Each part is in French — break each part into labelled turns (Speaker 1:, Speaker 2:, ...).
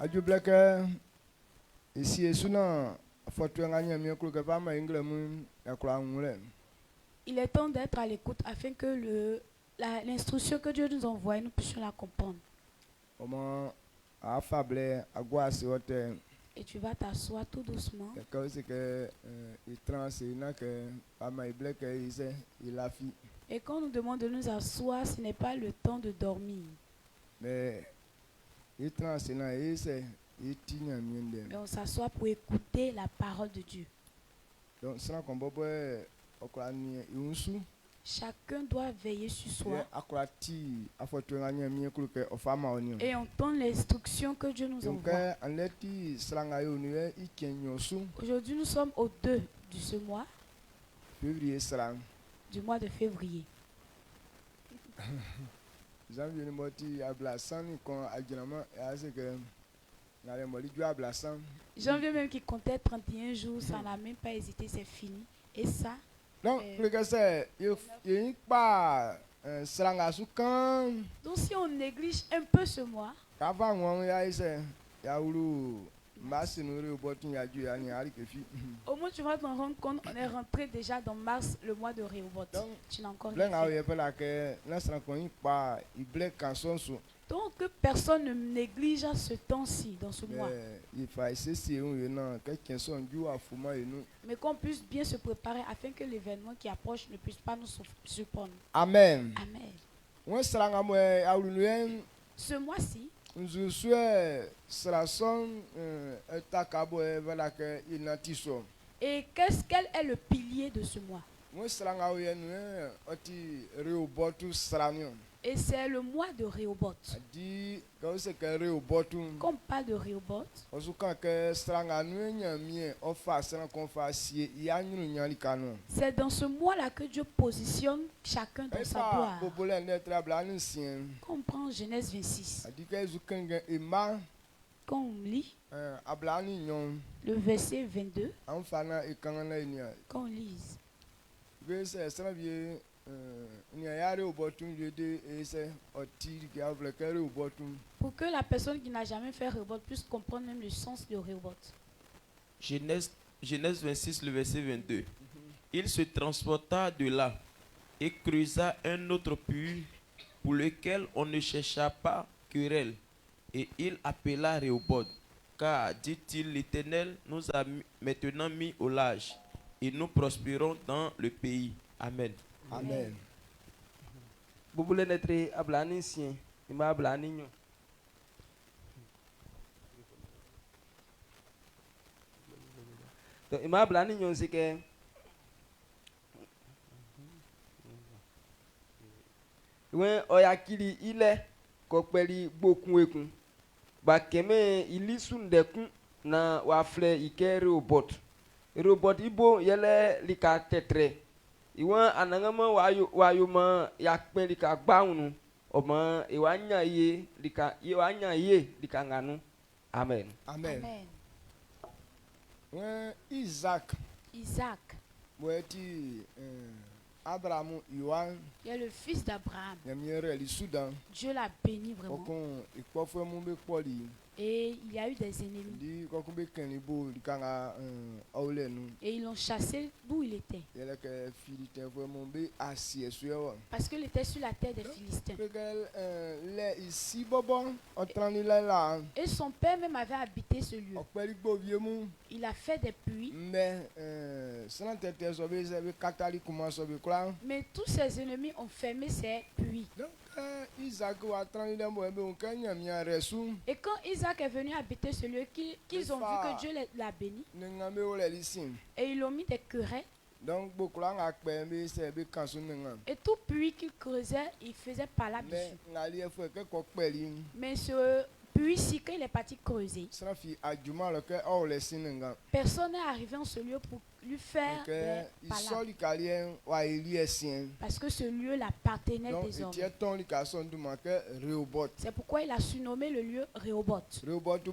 Speaker 1: Aju bleke ici et suna fotu nganya mi kulu ke fama ingle mu yakula ngule.
Speaker 2: Il est temps d'être à l'écoute afin que l'instruction que Dieu nous envoie, nous puissions la comprendre.
Speaker 1: Omo afable agwasi wote.
Speaker 2: Et tu vas t'asseoir tout doucement.
Speaker 1: Que c'est que il transe na que fama ibleke ise ilafi.
Speaker 2: Et quand nous demandons de nous asseoir, ce n'est pas le temps de dormir.
Speaker 1: Mais il transe na ise itinya miende.
Speaker 2: Mais on s'assoit pour écouter la parole de Dieu.
Speaker 1: Donc ça kombobo okwani unsu.
Speaker 2: Chacun doit veiller sur soi
Speaker 1: et
Speaker 2: entendre l'instruction que Dieu nous envoie. Aujourd'hui, nous sommes au 2 de ce mois, du mois de février. Janvier même qui comptait 31 jours, ça n'a même pas hésité, c'est fini. Et ça,
Speaker 1: donc
Speaker 2: si on néglige un peu ce mois, au moins tu vas te rendre compte, on est rentré déjà dans mars, le mois de Rehoboth. Tu n'as encore rien fait. Donc que personne ne néglige ce temps-ci, dans ce mois. Mais qu'on puisse bien se préparer afin que l'événement qui approche ne puisse pas nous surprendre.
Speaker 1: Amen.
Speaker 2: Amen. Ce mois-ci, et quel est le pilier de ce mois? Et c'est le mois de Rehoboth. Quand on parle de Rehoboth, c'est dans ce mois-là que Dieu positionne chacun dans sa gloire. Quand on prend Genèse 26, quand on lit le verset 22, quand on lise, pour que la personne qui n'a jamais fait Rehoboth puisse comprendre même le sens de Rehoboth.
Speaker 3: Genèse 26, le verset 22. Il se transporta de là et creusa un autre puits pour lequel on ne chercha pas querelle. Et il appela Rehoboth, car, dit-il, l'Éternel nous a maintenant mis au large et nous prospérons dans le pays. Amen.
Speaker 1: Amen.
Speaker 4: Bubule netre ablani sien, ima ablani nyo. Donc ima ablani nyo c'est que when oyakili ile kokpeli gbokun ekun ba keme ilisun dekun na wafle ike Rehoboth ibo yele lika tetre iwan anangama wayo ma yakpen lika gbaunu oma iwanya ye lika nganu. Amen.
Speaker 1: Amen. When Isaac Abraham
Speaker 2: il est le fils d'Abraham. Dieu l'a béni vraiment. Et il y a eu des ennemis. Et ils l'ont chassé d'où il était. Parce qu'il était sur la terre des Philistins. Et son père même avait habité ce lieu. Il a fait des puits. Mais tous ses ennemis ont fermé ces puits. Et quand Isaac est venu habiter ce lieu, qu'ils ont vu que Dieu l'a béni, et ils l'ont mis des querelles. Et tout puits qu'il creusait, il faisait par là-dessus. Mais ce puits-ci, quand il est parti creuser, personne n'est arrivé en ce lieu pour lui faire des palabres. Parce que ce lieu l'appartenait désormais. C'est pourquoi il a surnommé le lieu Rehoboth. Rehoboth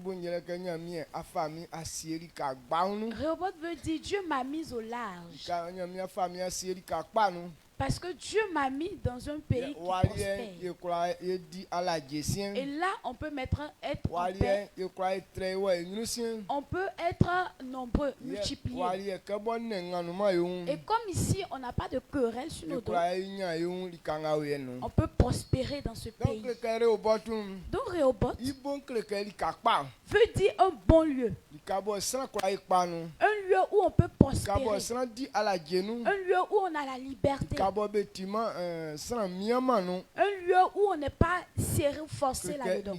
Speaker 2: veut dire Dieu m'a mis au large. Parce que Dieu m'a mis dans un pays qui prospère. Et là, on peut être en paix. On peut être nombreux, multipliés. Et comme ici, on n'a pas de querelle sur nos dos, on peut prospérer dans ce pays. Donc Rehoboth veut dire un bon lieu. Un lieu où on peut prospérer. Un lieu où on a la liberté. Un lieu où on n'est pas serré ou forcé là-dedans.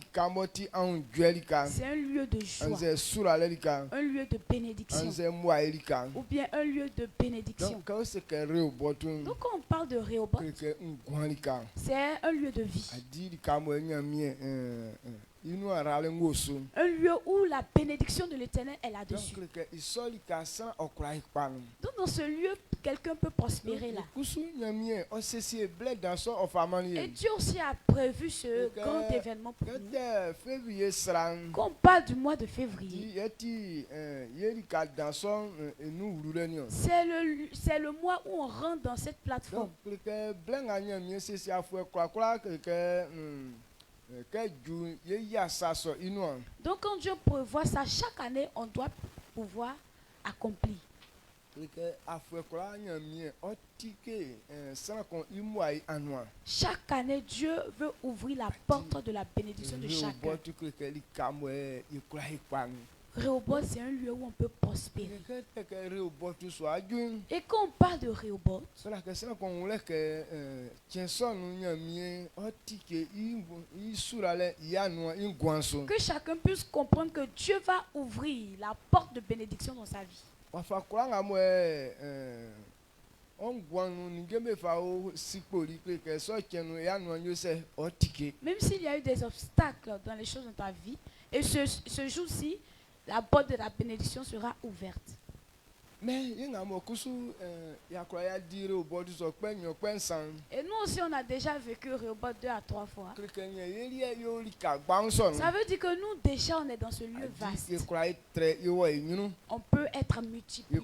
Speaker 2: C'est un lieu de joie. Un lieu de bénédiction. Ou bien un lieu de bénédiction. Donc quand on parle de Rehoboth, c'est un lieu de vie. Un lieu où la bénédiction de l'Éternel est là-dessus. Donc dans ce lieu, quelqu'un peut prospérer là. Et Dieu aussi a prévu ce grand événement pour nous. Quand on parle du mois de février, c'est le mois où on rentre dans cette plateforme. Donc quand Dieu prévoit ça, chaque année, on doit pouvoir accomplir. Chaque année, Dieu veut ouvrir la porte de la bénédiction de chacun. Rehoboth, c'est un lieu où on peut prospérer. Et quand on parle de Rehoboth, que chacun puisse comprendre que Dieu va ouvrir la porte de bénédiction dans sa vie. Même s'il y a eu des obstacles dans les choses de ta vie, et ce jour-ci, la porte de la bénédiction sera ouverte.
Speaker 1: Mais et nous
Speaker 2: aussi, on a déjà vécu Rehoboth 2 à 3 fois. Ça veut dire que nous, déjà, on est dans ce lieu vaste. On peut être multiplié.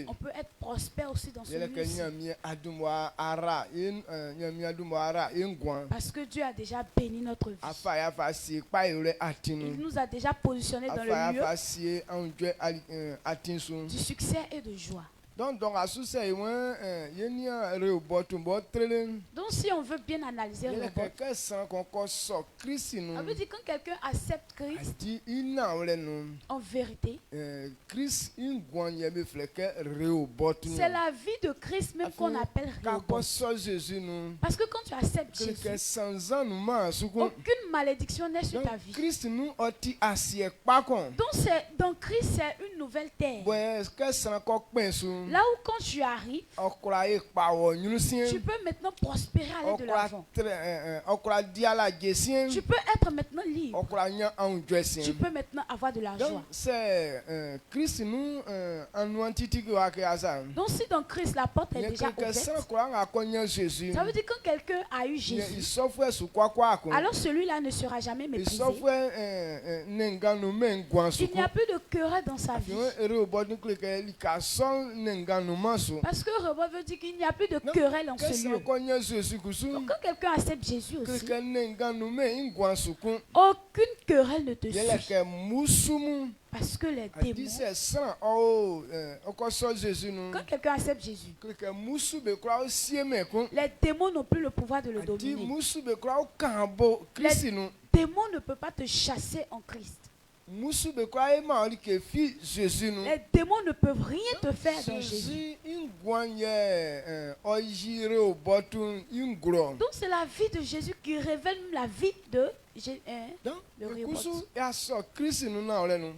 Speaker 2: On peut être prospère aussi dans ce lieu-ci. Parce que Dieu a déjà béni notre vie. Il nous a déjà positionnés dans le lieu du succès et de joie. Donc si on veut bien analyser Rehoboth, ça veut dire quand quelqu'un accepte Christ, en vérité, c'est la vie de Christ même qu'on appelle Rehoboth. Parce que quand tu acceptes Jésus, aucune malédiction n'est sur ta vie. Donc dans Christ, c'est une nouvelle terre. Là où quand tu arrives, tu peux maintenant prospérer, aller de l'avant. Tu peux être maintenant libre. Tu peux maintenant avoir de la joie. Donc si dans Christ la porte est déjà ouverte, ça veut dire que quand quelqu'un a eu Jésus, alors celui-là ne sera jamais méprisé. Il n'y a plus de querelle dans sa vie. Parce que Rehoboth veut dire qu'il n'y a plus de querelle en ce lieu. Donc quand quelqu'un accepte Jésus aussi, aucune querelle ne te suit. Parce que les démons, quand quelqu'un accepte Jésus, les démons n'ont plus le pouvoir de le dominer. Les démons ne peuvent pas te chasser en Christ. Les démons ne peuvent rien te faire dans Jésus. Donc c'est la vie de Jésus qui révèle la vie de Rehoboth.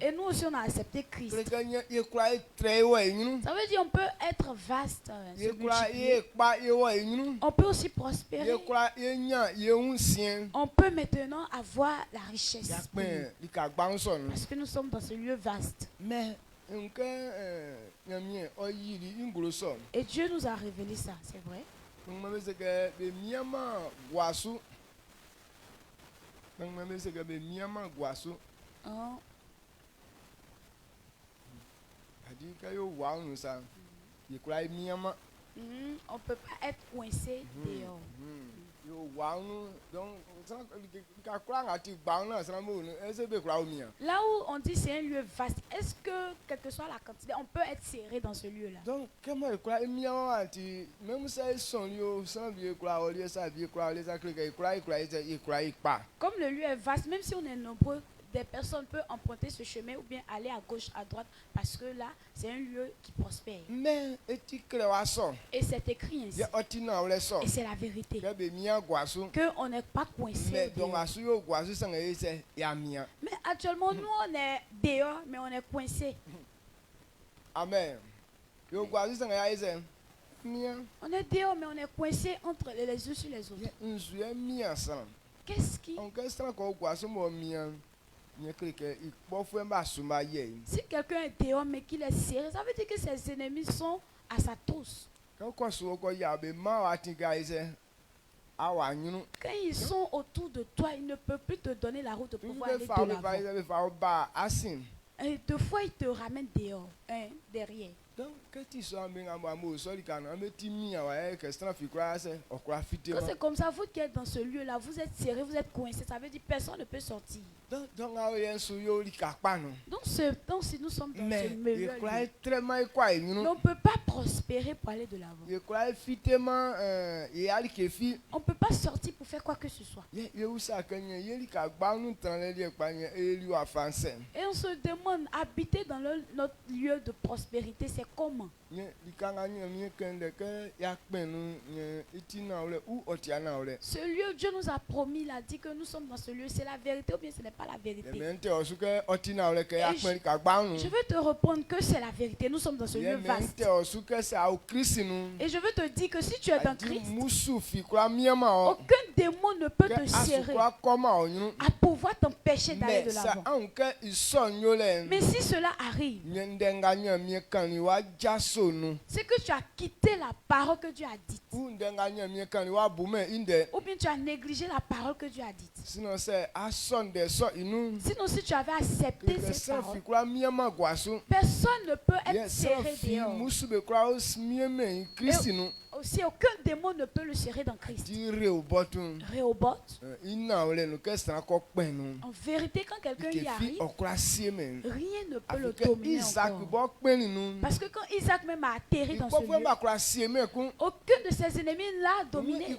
Speaker 2: Et nous aussi on a accepté Christ. Ça veut dire on peut être vaste, on peut aussi prospérer. On peut maintenant avoir la richesse. Parce que nous sommes dans ce lieu vaste. Et Dieu nous a révélé ça, c'est vrai. On ne peut pas être coincé dehors. Là où on dit c'est un lieu vaste, est-ce que, quelle que soit la quantité, on peut être serré dans ce lieu-là?
Speaker 1: Donc, comment
Speaker 2: comme le lieu est vaste, même si on est nombreux, des personnes peuvent emprunter ce chemin ou bien aller à gauche, à droite, parce que là, c'est un lieu qui prospère. Et c'est écrit ainsi. Et c'est la vérité. Qu'on n'est pas coincé. Mais actuellement, nous, on est dehors, mais on est coincé.
Speaker 1: Amen. On
Speaker 2: est dehors, mais on est coincé entre les uns sur les autres. Qu'est-ce qui... Si quelqu'un est dehors mais qu'il est serré, ça veut dire que ses ennemis sont à sa trousse. Quand ils sont autour de toi, ils ne peuvent plus te donner la route de pouvoir aller de l'avant. Et deux fois, ils te ramènent dehors, derrière. Quand c'est comme ça, vous qui êtes dans ce lieu-là, vous êtes serré, vous êtes coincé, ça veut dire que personne ne peut sortir. Donc si nous sommes dans ce milieu, on ne peut pas prospérer pour aller de l'avant. On ne peut pas sortir pour faire quoi que ce soit. Et on se demande, habiter dans notre lieu de prospérité, c'est comment? Ce lieu, Dieu nous a promis, il a dit que nous sommes dans ce lieu, c'est la vérité ou bien ce n'est pas la vérité? Je veux te répondre que c'est la vérité, nous sommes dans ce lieu vaste. Et je veux te dire que si tu es dans Christ, aucun démon ne peut te serrer à pouvoir t'empêcher d'aller de l'avant. Mais si cela arrive, c'est que tu as quitté la parole que Dieu a dite. Ou bien tu as négligé la parole que Dieu a dite. Sinon, si tu avais accepté cette parole, personne ne peut être serré dehors. Aussi, aucun démon ne peut le serrer dans Christ. Rehoboth. En vérité, quand quelqu'un y arrive, rien ne peut le dominer encore. Parce que quand Isaac même a atterri dans ce lieu, aucun de ses ennemis l'a dominé.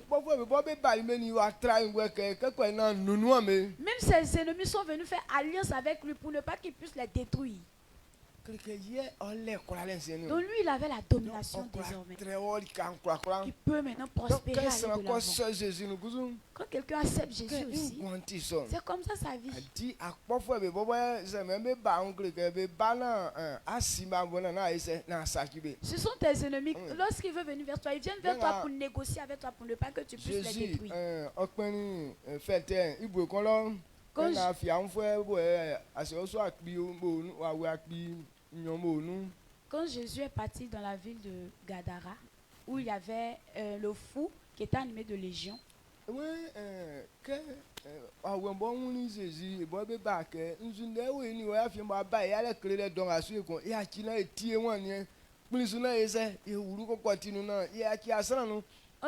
Speaker 2: Même ses ennemis sont venus faire alliance avec lui pour ne pas qu'il puisse les détruire. Donc lui, il avait la domination désormais. Il peut maintenant prospérer aller de l'avant. Quand quelqu'un accepte Jésus aussi, c'est comme ça sa vie. Ce sont tes ennemis. Lorsqu'ils veulent venir vers toi, ils viennent vers toi pour négocier avec toi pour ne pas que tu puisses les détruire. Quand Jésus est parti dans la ville de Gadara, où il y avait le fou qui était animé de légion, on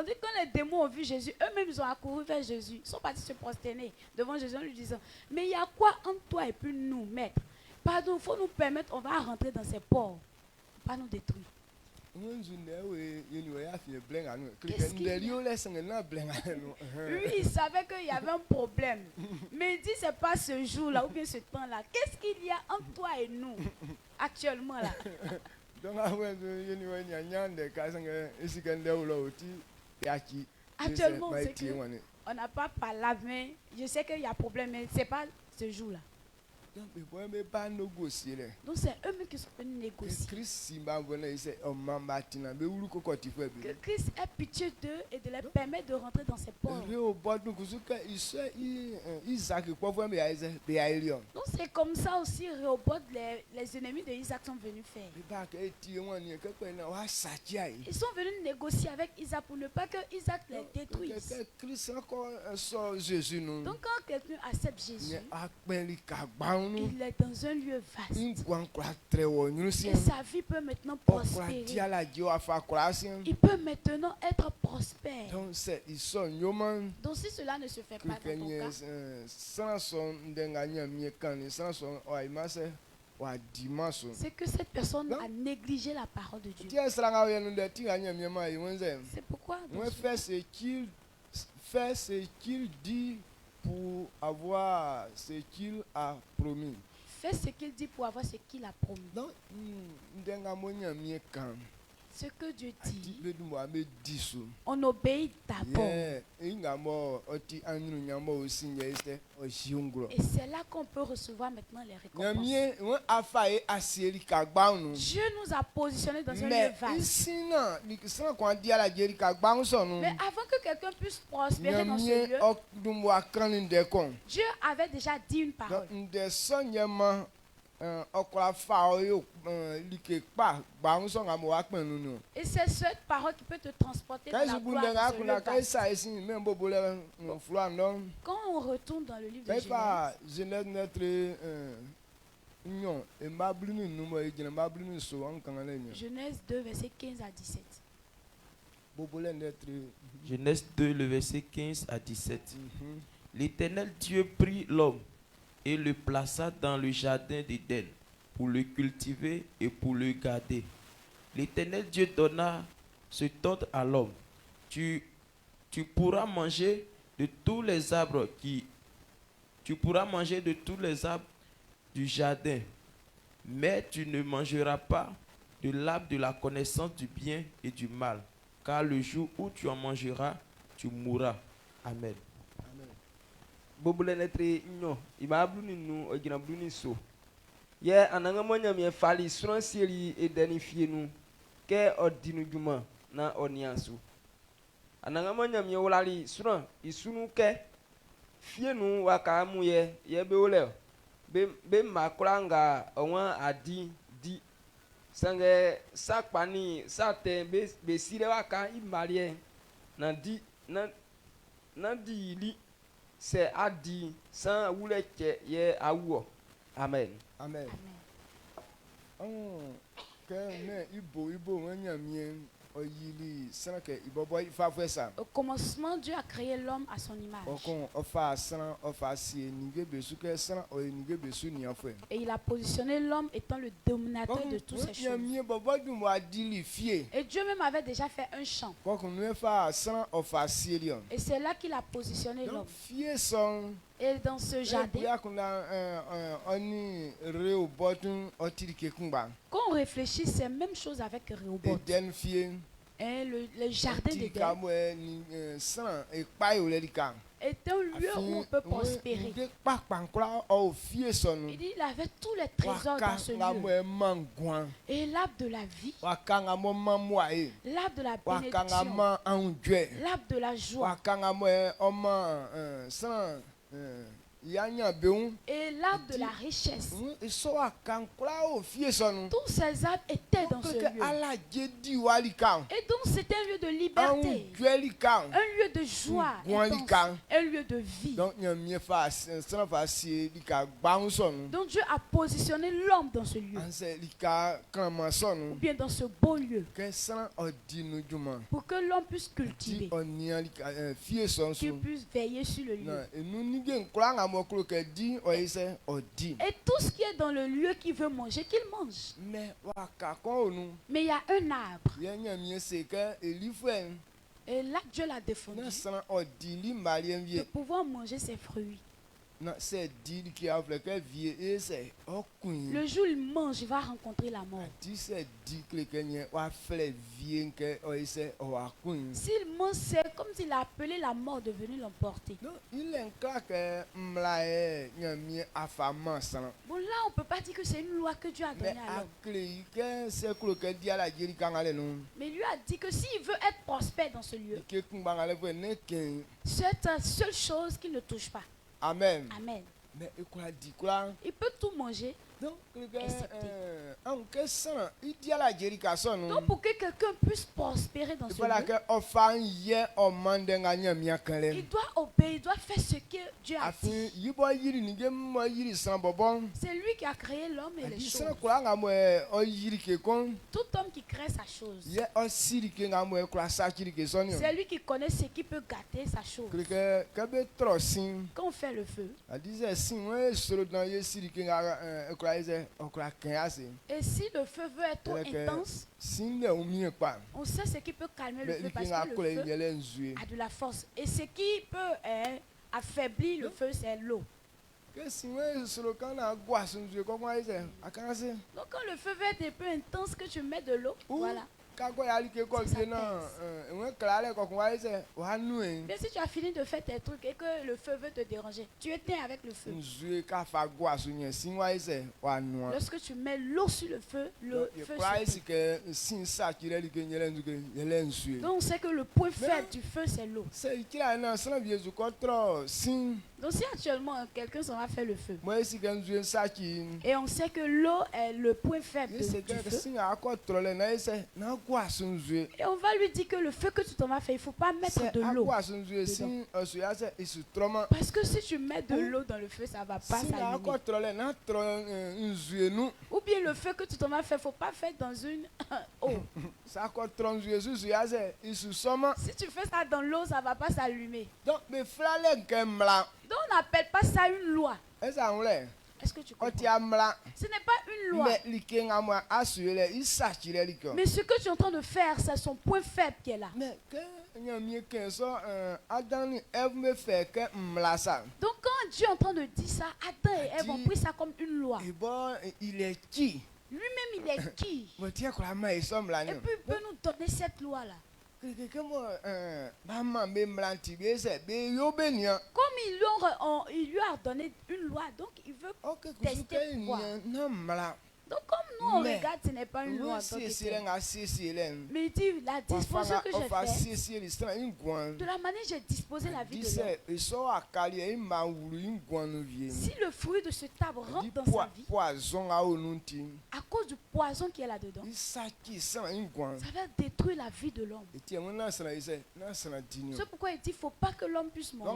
Speaker 2: dit que quand les démons ont vu Jésus, eux-mêmes ils ont accouru vers Jésus. Ils sont partis se prosterner devant Jésus en lui disant, mais il y a quoi entre toi et puis nous, maître? Pardon, il faut nous permettre, on va rentrer dans ces ports, pas nous détruire. Lui, il savait qu'il y avait un problème. Mais il dit, c'est pas ce jour-là ou bien ce temps-là. Qu'est-ce qu'il y a entre toi et nous actuellement là? Actuellement, on n'a pas parlé, mais je sais qu'il y a problème, mais ce n'est pas ce jour-là. Donc c'est eux-mêmes qui sont venus négocier. Que Christ ait pitié d'eux et de leur permettre de rentrer dans ses ports. Donc c'est comme ça aussi Rehoboth, les ennemis de Isaac sont venus faire. Ils sont venus négocier avec Isaac pour ne pas que Isaac les détruise. Donc quand quelqu'un accepte Jésus, Il est dans un lieu vaste. Et sa vie peut maintenant prospérer. Il peut maintenant être prospère. Donc si cela ne se fait pas dans ton cas, c'est que cette personne a négligé la parole de Dieu. C'est pourquoi
Speaker 1: fait ce qu'il dit pour avoir ce qu'il a promis.
Speaker 2: Fait ce qu'il dit pour avoir ce qu'il a promis.
Speaker 1: Donc,
Speaker 2: ce que Dieu dit, on obéit d'abord. Et c'est là qu'on peut recevoir maintenant les récompenses. Dieu nous a positionnés dans un lieu vaste. Mais avant que quelqu'un puisse prospérer dans ce lieu, Dieu avait déjà dit une parole. Et c'est cette parole qui peut te transporter dans la gloire de ce lieu vaste. Quand on retourne dans le livre de Genèse 2, verset 15 à 17.
Speaker 3: Genèse 2, le verset 15 à 17. L'Éternel Dieu prit l'homme et le plaça dans le jardin d'Éden pour le cultiver et pour le garder. L'Éternel Dieu donna cet ordre à l'homme. Tu pourras manger de tous les arbres du jardin, mais tu ne mangeras pas de l'arbre de la connaissance du bien et du mal, car le jour où tu en mangeras, tu mourras. Amen.
Speaker 4: Bobule netre nyo iba bluni nu ogina bluni so ye ananga monya me fali suran seri edeni fienu ke odinu juma na oniasu ananga monya me wolali suran isunu ke fienu waka mu ye be ole be makranga onwa adi di sange sakpani sate be sire waka imalie na di li c'est adi sans ouleke ye awo. Amen.
Speaker 1: Amen. Que ibo
Speaker 2: au commencement, Dieu a créé l'homme à son image. Et il a positionné l'homme étant le dominateur de toutes ces choses. Et Dieu même avait déjà fait un champ. Et c'est là qu'il a positionné l'homme. Et dans ce jardin, quand on réfléchit, c'est la même chose avec Rehoboth. Et le jardin d'Éden est un lieu où on peut prospérer. Il dit qu'il avait tous les trésors dans ce lieu. Et l'arbre de la vie, l'arbre de la bénédiction, l'arbre de la joie, et l'arbre de la richesse. Tous ces arbres étaient dans ce lieu. Et donc c'était un lieu de liberté, un lieu de joie, un lieu de vie. Donc Dieu a positionné l'homme dans ce lieu, ou bien dans ce beau lieu, pour que l'homme puisse cultiver, qu'il puisse veiller sur le lieu. Et tout ce qui est dans le lieu qui veut manger, qu'il mange. Mais il y a un arbre. Et là, Dieu l'a défendu de pouvoir manger ses fruits. Le jour où il mange, il va rencontrer la mort. S'il mange, c'est comme s'il a appelé la mort de venir l'emporter. Bon, là, on ne peut pas dire que c'est une loi que Dieu a donnée à l'homme. Mais lui a dit que s'il veut être prospère dans ce lieu, c'est la seule chose qu'il ne touche pas.
Speaker 1: Amen.
Speaker 2: Amen.
Speaker 1: Mais
Speaker 2: il peut tout manger. Donc pour que quelqu'un puisse prospérer dans ce lieu, il doit obéir, il doit faire ce que Dieu a dit. C'est lui qui a créé l'homme et les choses. Tout homme qui crée sa chose, c'est lui qui connaît ce qui peut gâter sa chose. Quand on fait le feu, et si le feu veut être trop intense, on sait ce qui peut calmer le feu parce que le feu a de la force. Et ce qui peut affaiblir le feu, c'est l'eau. Donc quand le feu veut être un peu intense, que tu mets de l'eau, voilà. Mais si tu as fini de faire tes trucs et que le feu veut te déranger, tu éteins avec le feu. Lorsque tu mets l'eau sur le feu s'éteint. Donc on sait que le point faible du feu, c'est l'eau. Donc si actuellement quelqu'un s'en va faire le feu, et on sait que l'eau est le point faible du feu, et on va lui dire que le feu que tu t'en vas faire, il ne faut pas mettre de l'eau. Parce que si tu mets de l'eau dans le feu, ça ne va pas s'allumer. Ou bien le feu que tu t'en vas faire, il ne faut pas faire dans une eau. Si tu fais ça dans l'eau, ça ne va pas s'allumer. Donc on n'appelle pas ça une loi. Est-ce que tu comprends? Ce n'est pas une loi. Mais ce que tu es en train de faire, c'est son point faible qui est là. Donc quand Dieu est en train de dire ça, Adam et Ève ont pris ça comme une loi.
Speaker 1: Il est qui?
Speaker 2: Lui-même, il est qui? Et puis il peut nous donner cette loi-là. Comme il lui a donné une loi, donc il veut tester pour voir. Donc comme nous on regarde, ce n'est pas une loi. Mais il dit, la disposition que j'ai faite, de la manière j'ai disposé la vie de l'homme. Si le fruit de ce arbre rentre dans sa vie, à cause du poison qui est là-dedans, ça va détruire la vie de l'homme. C'est pourquoi il dit, il ne faut pas que l'homme puisse manger.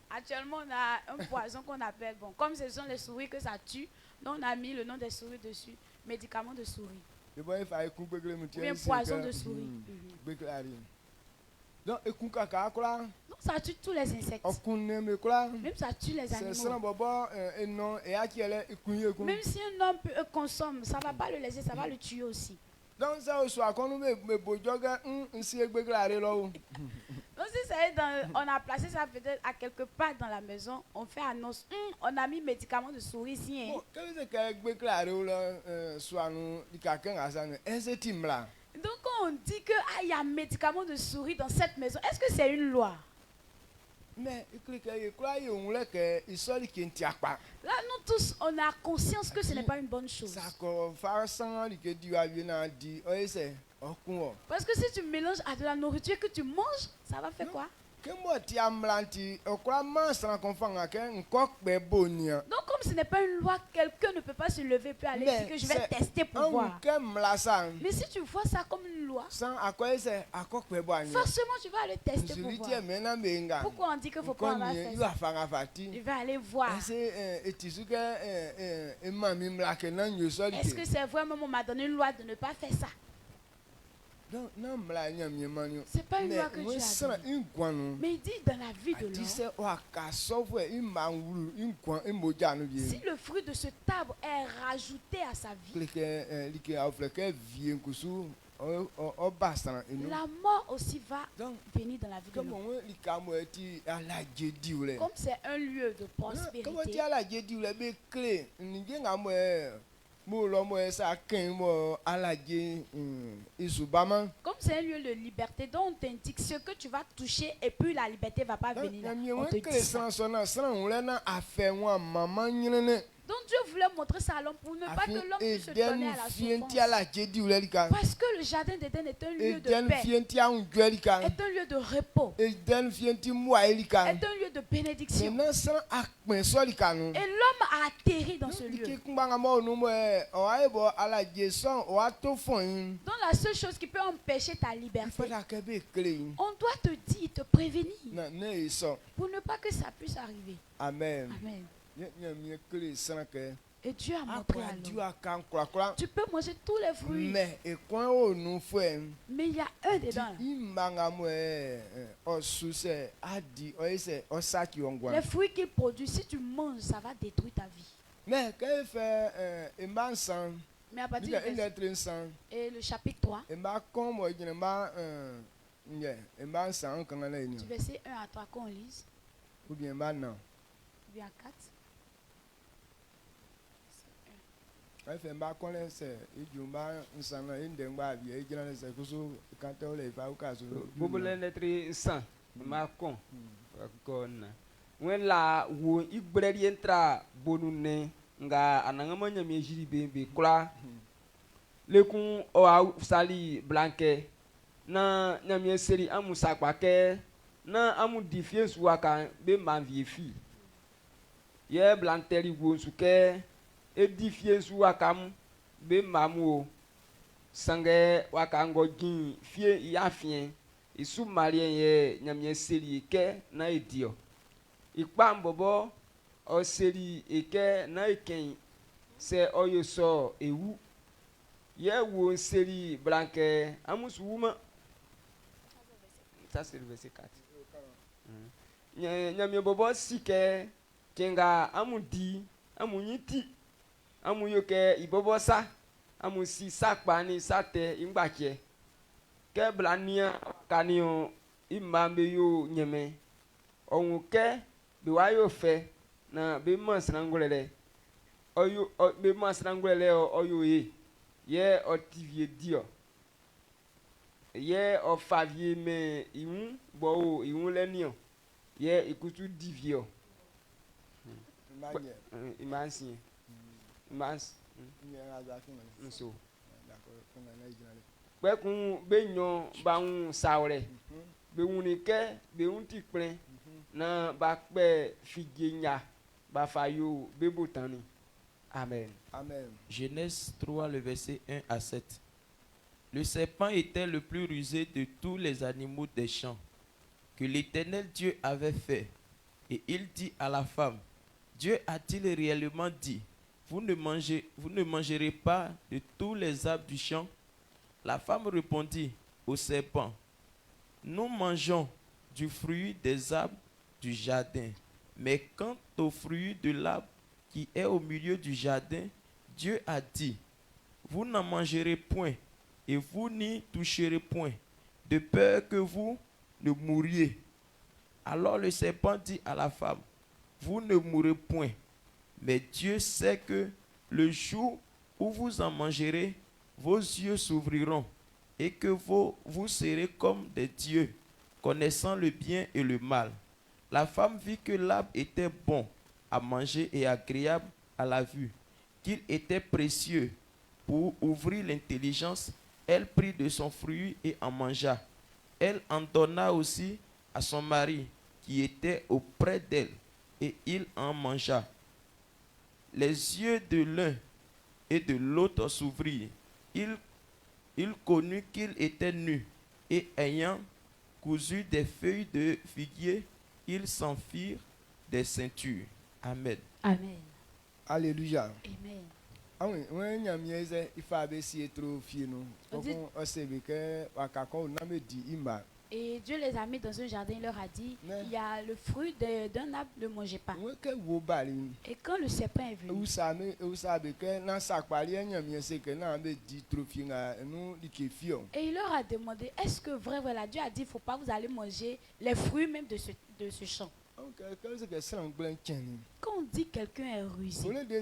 Speaker 2: Actuellement, on a un poison qu'on appelle, comme ce sont les souris que ça tue, donc on a mis le nom des souris dessus, médicament de souris. Ou bien poison de souris. Donc ça tue tous les insectes. Même ça tue les animaux. Même si un homme consomme, ça ne va pas le laisser, ça va le tuer aussi. Donc si ça est on a placé ça peut-être à quelque part dans la maison, on fait annonce, on a mis médicament de souris ici. Donc quand on dit qu'il y a un médicament de souris dans cette maison, est-ce que c'est une loi? Là, nous tous, on a conscience que ce n'est pas une bonne chose. Parce que si tu mélanges à de la nourriture que tu manges, ça va faire quoi? Donc comme ce n'est pas une loi, quelqu'un ne peut pas se lever et aller dire que je vais tester pour voir. Mais si tu vois ça comme une loi, forcément tu vas aller tester pour voir. Pourquoi on dit qu'il ne faut pas avoir fait ça? Il va aller voir. Est-ce que c'est vraiment on m'a donné une loi de ne pas faire ça? C'est pas une loi que Dieu a donnée. Mais il dit dans la vie de l'homme, si le fruit de cet arbre est rajouté à sa vie, la mort aussi va venir dans la vie de l'homme. Comme c'est un lieu de prospérité, comme c'est un lieu de liberté, donc on t'indique ce que tu vas toucher et puis la liberté ne va pas venir là. On te dit ça. Donc Dieu voulait montrer ça à l'homme pour ne pas que l'homme puisse se donner à la souffrance. Parce que le jardin d'Éden est un lieu de paix, est un lieu de repos, est un lieu de bénédiction. Et l'homme a atterri dans ce lieu. Donc la seule chose qui peut empêcher ta liberté, on doit te dire, te prévenir, pour ne pas que ça puisse arriver.
Speaker 1: Amen.
Speaker 2: Amen.
Speaker 1: Et
Speaker 2: Dieu a montré à l'homme. Tu peux manger tous les fruits. Mais il y a un dedans. Les fruits qu'il produit, si tu manges, ça va détruire ta vie. Mais à partir du et le chapitre 3, du verset 1 à 3 qu'on lise,
Speaker 1: ou bien maintenant,
Speaker 2: ou bien 4.
Speaker 4: La wo ibredi entra bonune nga anangamanya mejiri bembe kula lekun o sali blanke na nyamie seri amusa kwake na amu difference waka be manvie fi ye blanteri wo suke édifié sous wakam be mamu sange wakango gin fie ya fien isu malien ye nyamie seri ke na edio ipa mbobo o seri eke na eken se oyo so ewu ye wo seri blanke amusu wuma ça c'est le verset 4 nyamie bobo sike kenga amudi amunyiti amu yoke ibobosa amu si sakpa ni sate ingbache ke blania kanio imambe yo nyeme onwu ke be wayo fe na be masrangolele oyo be masrangolele oyo ye otivie dio ye ofavie me iwu bo iwu lenio ye ikutu divio imansi mas nso pekun be nyon ba un sawre be unike be unti plen na ba pe figenya ba fayo be botani. Amen.
Speaker 1: Amen.
Speaker 3: Genèse 3, le verset 1 à 7. Le serpent était le plus rusé de tous les animaux des champs que l'Éternel Dieu avait fait. Et il dit à la femme, Dieu a-t-il réellement dit, vous ne mangerez pas de tous les arbres du champ? La femme répondit au serpent, nous mangeons du fruit des arbres du jardin. Mais quant au fruit de l'arbre qui est au milieu du jardin, Dieu a dit, vous n'en mangerez point et vous n'y toucherez point, de peur que vous ne mouriez. Alors le serpent dit à la femme, vous ne mourrez point. Mais Dieu sait que le jour où vous en mangerez, vos yeux s'ouvriront et que vous serez comme des dieux, connaissant le bien et le mal. La femme vit que l'arbre était bon à manger et agréable à la vue, qu'il était précieux pour ouvrir l'intelligence. Elle prit de son fruit et en mangea. Elle en donna aussi à son mari qui était auprès d'elle, et il en mangea. Les yeux de l'un et de l'autre s'ouvrirent. Il connut qu'il était nu, et ayant cousu des feuilles de figuier, ils s'en firent des ceintures. Amen.
Speaker 2: Amen.
Speaker 1: Alléluia.
Speaker 2: Amen.
Speaker 1: Ah oui, when nyamieze ifa be si etro fie no, okon osebeke wakako na me di imba.
Speaker 2: Et Dieu les a mis dans un jardin, il leur a dit, il y a le fruit d'un arbre, ne mangez pas. Et quand le serpent est venu, et il leur a demandé, est-ce que vraiment Dieu a dit, il ne faut pas vous aller manger les fruits même de ce champ. Quand on dit quelqu'un est rusé, au lieu de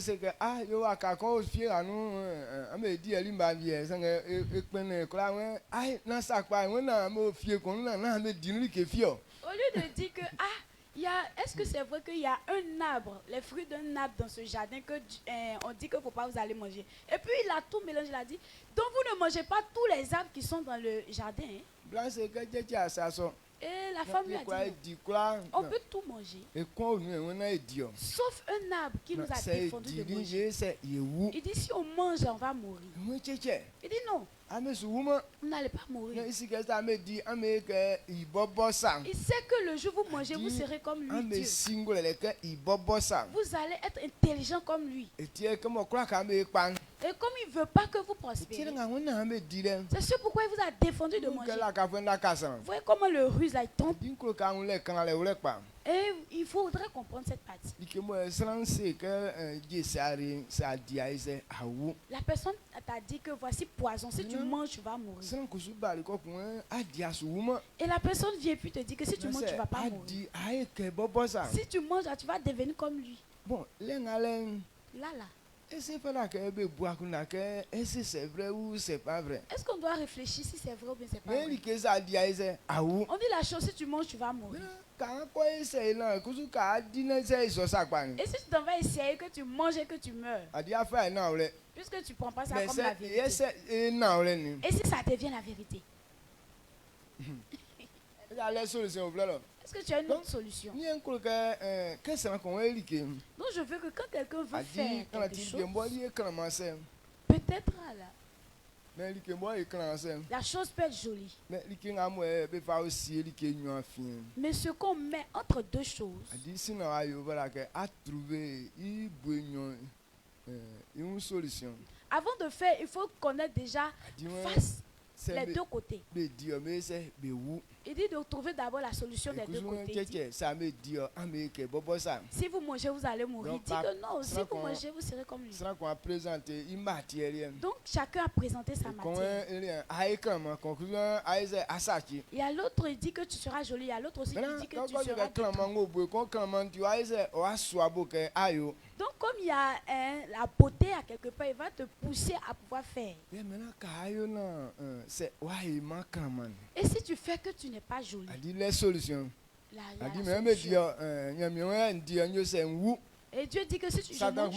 Speaker 2: dire que Est-ce que c'est vrai qu'il y a un arbre, les fruits d'un arbre dans ce jardin que on dit que faut pas vous allez manger. Et puis il a tout mélangé, il a dit, donc vous ne mangez pas tous les arbres qui sont dans le jardin. Hein? Et la femme lui a dit, on peut tout manger. Sauf un arbre qui nous a défendu de manger. Il dit, si on mange, on va mourir. Il dit non. Vous n'allez pas mourir. Il sait que le jour où vous mangez, vous serez comme lui, Dieu. Vous allez être intelligent comme lui. Et comme il ne veut pas que vous prospérez, c'est ce pourquoi il vous a défendu de manger. Vous voyez comment le ruse là, il tombe. Et il faudrait comprendre cette partie. La personne t'a dit que voici poison, si tu manges, tu vas mourir. Et la personne vient puis te dit que si tu manges, tu ne vas pas mourir. Si tu manges, tu vas devenir comme lui. Là.
Speaker 1: Est-ce c'est vrai ou c'est pas vrai?
Speaker 2: Est-ce qu'on doit réfléchir si c'est vrai ou bien c'est pas vrai? On dit la chose, si tu manges, tu vas mourir. Et si tu t'en vas essayer que tu manges et que tu meurs, puisque tu ne prends pas ça comme la vérité. Et si ça devient la vérité? Est-ce que tu as une autre solution? Donc je veux que quand quelqu'un veut faire quelque chose, peut-être là, la chose peut être jolie. Mais ce qu'on met entre deux choses, avant de faire, il faut connaître déjà face les deux côtés. Il dit de trouver d'abord la solution des deux côtés. Si vous mangez, vous allez mourir. Il dit que non, si vous mangez, vous serez comme lui. Donc chacun a présenté sa matière. Il y a l'autre qui dit que tu seras joli. Il y a l'autre aussi qui dit que tu seras détruit. Donc comme il y a la beauté à quelque part, il va te pousser à pouvoir faire. Et si tu fais que tu n'es pas joli,
Speaker 1: les solutions.
Speaker 2: Et Dieu dit que si tu manges,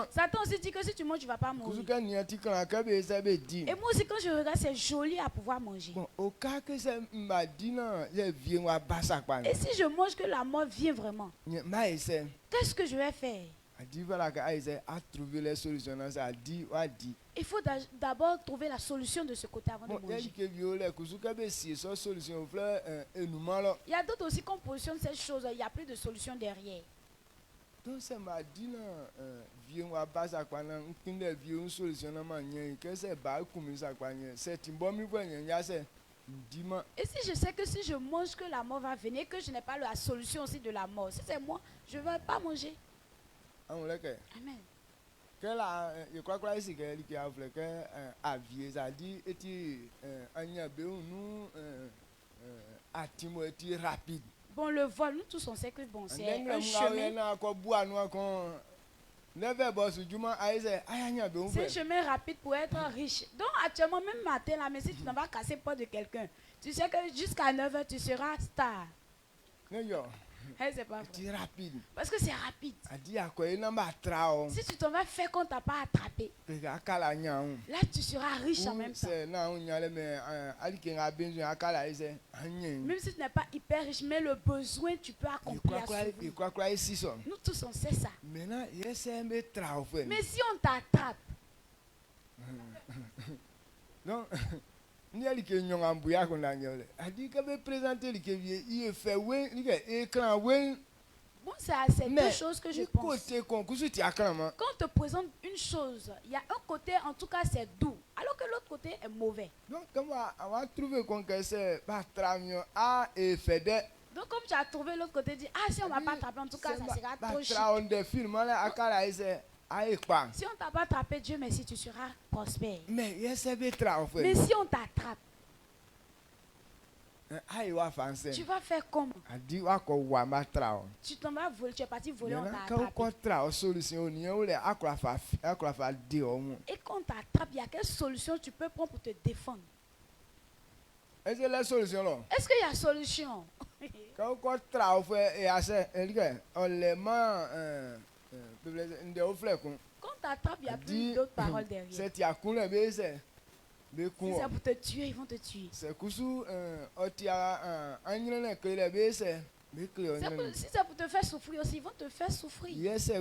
Speaker 2: Satan aussi dit que si tu manges, tu ne vas pas mourir. Et moi aussi, quand je regarde, c'est joli à pouvoir manger. Et si je mange que la mort vient vraiment, qu'est-ce que je vais faire? Il faut d'abord trouver la solution de ce côté avant de manger. Il y a d'autres aussi qu'on positionne ces choses, il n'y a plus de solution derrière.
Speaker 1: Donc c'est ma dit
Speaker 2: et si je sais que si je mange que la mort va venir, que je n'ai pas la solution aussi de la mort, si c'est moi, je ne vais pas manger. Amen.
Speaker 1: Je crois que c'est rapide.
Speaker 2: Bon, le vol, nous tous on sait que bon, c'est un chemin. C'est un chemin rapide pour être riche. Donc actuellement, même matin, là, mais si tu n'en vas casser pas de quelqu'un, tu sais que jusqu'à 9h, tu seras star. C'est pas vrai.
Speaker 1: Rapide.
Speaker 2: Parce que c'est rapide. Si tu t'en vas faire qu'on ne t'a pas attrapé, là tu seras riche en même temps. Même si tu n'es pas hyper riche, mais le besoin tu peux accomplir. Nous tous on sait ça. Mais si on t'attrape,
Speaker 1: non. Ni ali ke nyong ambuya ko na nyole adi ka be présenter li ke vie il fait oui li ke écran oui.
Speaker 2: Bon, c'est deux choses que je pense.
Speaker 1: Quand
Speaker 2: on te présente une chose, il y a un côté en tout cas c'est doux, alors que l'autre côté est mauvais.
Speaker 1: Donc comment on va trouver que c'est pas tramio a et fait.
Speaker 2: Donc comme tu as trouvé l'autre côté, dit ah si on va pas attraper en tout cas ça sera trop chic. Si on t'a pas attrapé, Dieu merci, tu seras prospère. Mais si on t'attrape, tu vas faire comment? Tu t'en vas voler, tu es parti voler, on t'a attrapé. Et quand on t'attrape, il y a quelle solution tu peux prendre pour te défendre?
Speaker 1: Est-ce qu'il y a solution?
Speaker 2: Est-ce qu'il y a solution?
Speaker 1: Quand on travaille et assez,
Speaker 2: Quand t'attrapes, il n'y a plus d'autres paroles derrière. Si c'est pour te tuer, ils vont te tuer. Si c'est pour te faire souffrir aussi, ils vont te faire souffrir. Si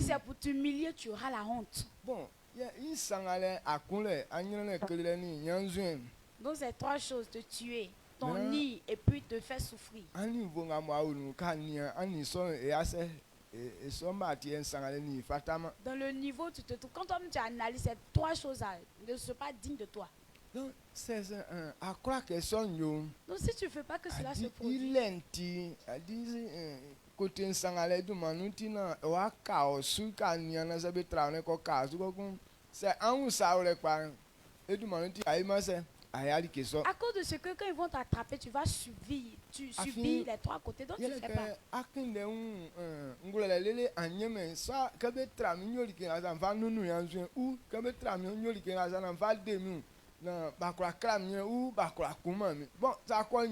Speaker 2: c'est pour t'humilier, tu auras la honte.
Speaker 1: Bon,
Speaker 2: donc c'est trois choses: te tuer, ton nid et puis te faire souffrir.
Speaker 1: Dans
Speaker 2: le niveau, tu te trouves. Quand tu analyses ces trois choses-là, ne sont pas dignes de toi.
Speaker 1: Donc si
Speaker 2: tu ne fais pas que cela se produise. À cause de ce que quand ils vont t'attraper, tu vas subir les trois côtés. Donc tu ne fais pas.
Speaker 1: Bon, ça quoi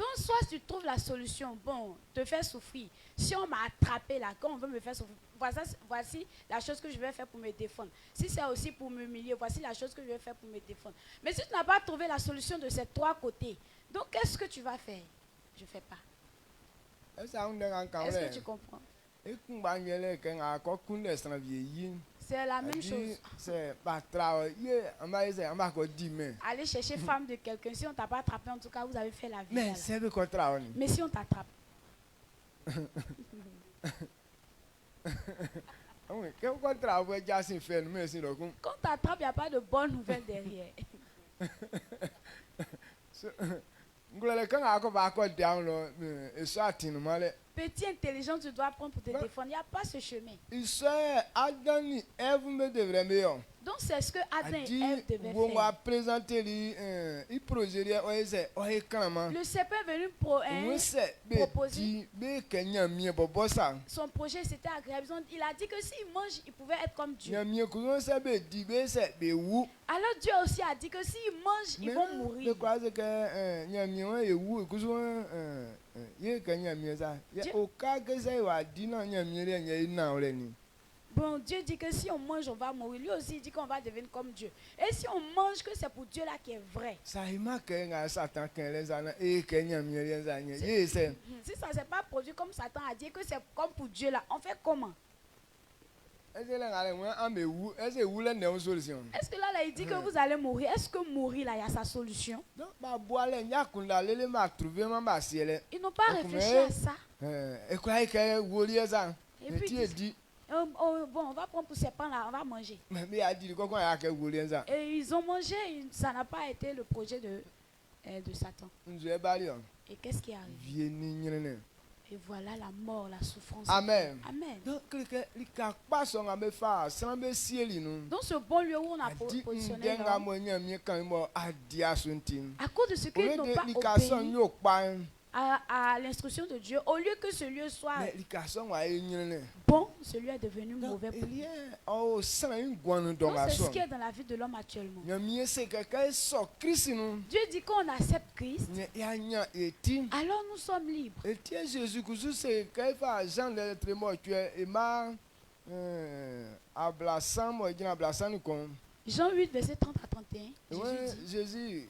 Speaker 2: donc soit tu trouves la solution, bon, te faire souffrir. Si on m'a attrapé là, quand on veut me faire souffrir, voici la chose que je vais faire pour me défendre. Si c'est aussi pour m'humilier, voici la chose que je vais faire pour me défendre. Mais si tu n'as pas trouvé la solution de ces trois côtés, donc qu'est-ce que tu vas faire? Je ne fais pas. Est-ce que tu comprends? C'est la même chose. Aller chercher femme de quelqu'un, si on ne t'a pas attrapé, en tout cas, vous avez fait la vie. Mais si on t'attrape. Quand t'attrape, il n'y a pas de bonne nouvelle derrière. Petit intelligent, tu dois apprendre pour te défendre. Il n'y a pas ce chemin. Donc c'est ce que Adam et Ève devaient faire. Le serpent est venu proposer. Son projet, c'était agréable. Il a dit que s'il mange, il pouvait être comme Dieu. Alors Dieu aussi a dit que s'ils mangent, ils vont mourir. Bon, Dieu dit que si on mange, on va mourir. Lui aussi dit qu'on va devenir comme Dieu. Et si on mange, que c'est pour Dieu là qui est vrai. Si ça ne s'est pas produit comme Satan a dit que c'est comme pour Dieu là, on fait comment? Est-ce que là, il dit que vous allez mourir? Est-ce que mourir là, il y a sa solution? Ils n'ont pas réfléchi à ça. Et puis ils disent, bon, on va prendre pour ces pains là, on va manger. Et ils ont mangé, ça n'a pas été le projet de Satan. Et qu'est-ce qui arrive? Et voilà la mort, la souffrance.
Speaker 1: Amen.
Speaker 2: Amen.
Speaker 1: Dans
Speaker 2: ce bon lieu où on a positionné l'homme, à cause de ce qu'ils n'ont pas obéi à l'instruction de Dieu, au lieu que ce lieu soit bon, ce lieu est devenu mauvais pour lui. Donc c'est ce qui est dans la vie de l'homme actuellement. Dieu dit qu'on accepte Christ, alors nous sommes libres. Jean 8, verset 30 à 31. Jésus dit,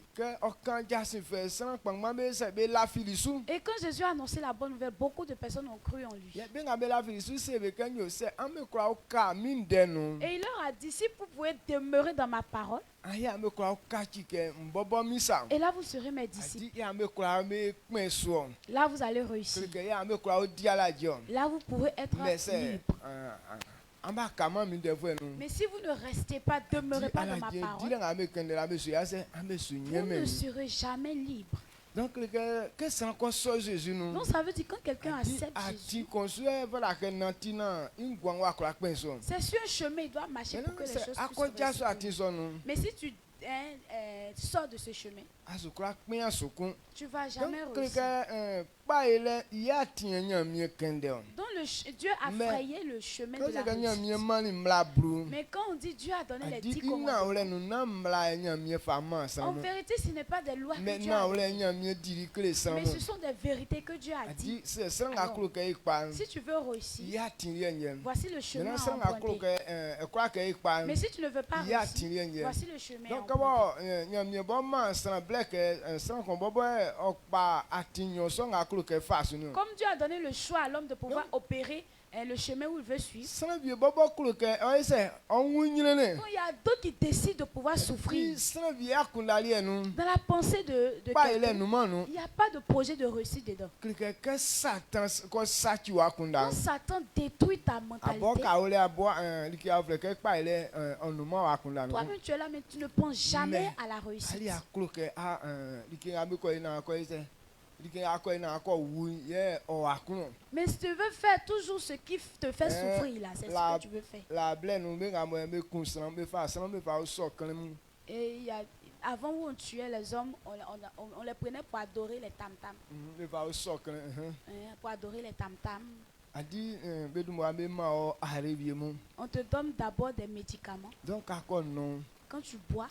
Speaker 2: et quand Jésus a annoncé la bonne nouvelle, beaucoup de personnes ont cru en lui. Et il leur a dit, si vous pouvez demeurer dans ma parole, et là vous serez mes disciples. Là vous allez réussir. Là vous pourrez être libre. Mais si vous ne restez pas, demeurez pas dans ma parole, vous ne serez jamais libre. Donc ça veut dire quand quelqu'un accepte Jésus, c'est sur un chemin, il doit marcher pour que les choses puissent se. Mais si tu sors de ce chemin, tu ne vas jamais réussir. Donc le Dieu a frayé le chemin de la réussite. Mais quand on dit Dieu a donné les 10 commandements, en vérité, ce n'est pas des lois que Dieu a données, mais ce sont des vérités que Dieu a dit. Alors, si tu veux réussir, voici le chemin à emprunter. Mais si tu ne veux pas réussir, voici le chemin à emprunter. Comme Dieu a donné le choix à l'homme de pouvoir opérer le chemin où il veut suivre, il y a d'autres qui décident de pouvoir souffrir. Dans la pensée de quelqu'un, il n'y a pas de projet de réussite dedans. Quand Satan détruit ta mentalité, toi-même tu es là, mais tu ne penses jamais à la réussite. Mais si tu veux faire toujours ce qui te fait souffrir, là, c'est ce que tu veux faire. Et avant où on tuait les hommes, on les prenait pour adorer les tam-tams. Pour adorer les tam-tams. On te donne d'abord des médicaments. Quand tu bois,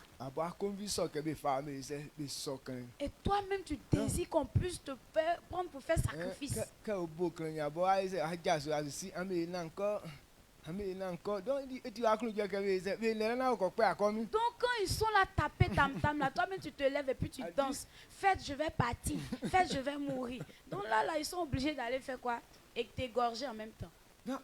Speaker 2: et toi-même tu désires qu'on puisse te prendre pour faire sacrifice. Donc quand ils sont là tapés tam-tam, là, toi-même tu te lèves et puis tu danses. Faites, je vais partir. Faites, je vais mourir. Donc là, ils sont obligés d'aller faire quoi? Et t'égorger en même temps. Donc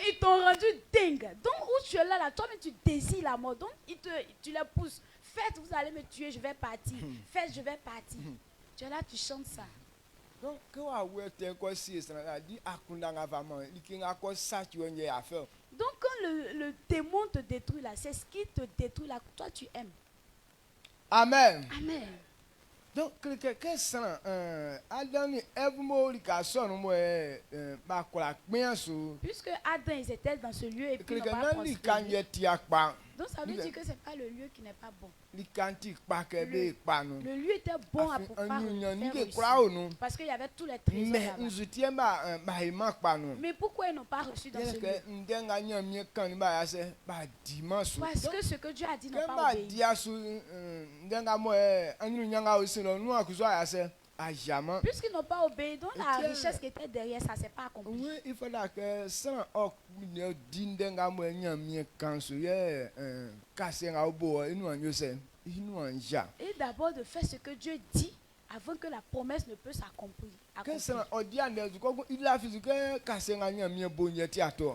Speaker 2: ils t'ont rendu dingue. Donc où tu es là, toi-même tu désires la mort. Donc tu les pousses. Faites, vous allez me tuer, je vais partir. Faites, je vais partir. Tu es là, tu chantes ça. Donc quand le démon te détruit là, c'est ce qui te détruit là, toi tu aimes.
Speaker 1: Amen.
Speaker 2: Amen.
Speaker 1: Donc, puisque
Speaker 2: Adam ils étaient dans ce lieu et puis ils n'ont pas prospéré. Donc ça veut dire que ce n'est pas le lieu qui n'est pas bon. Le lieu était bon à pouvoir réussir. Parce qu'il y avait tous les trésors là-bas. Mais pourquoi ils n'ont pas reçu dans ce lieu? Parce que ce que Dieu a dit n'a pas obéi. Puisqu'ils n'ont pas obéi, donc la richesse qui était derrière ça, c'est pas accompli.
Speaker 1: Il faudra que ça
Speaker 2: et d'abord de faire ce que Dieu dit avant que la promesse ne peut s'accomplir.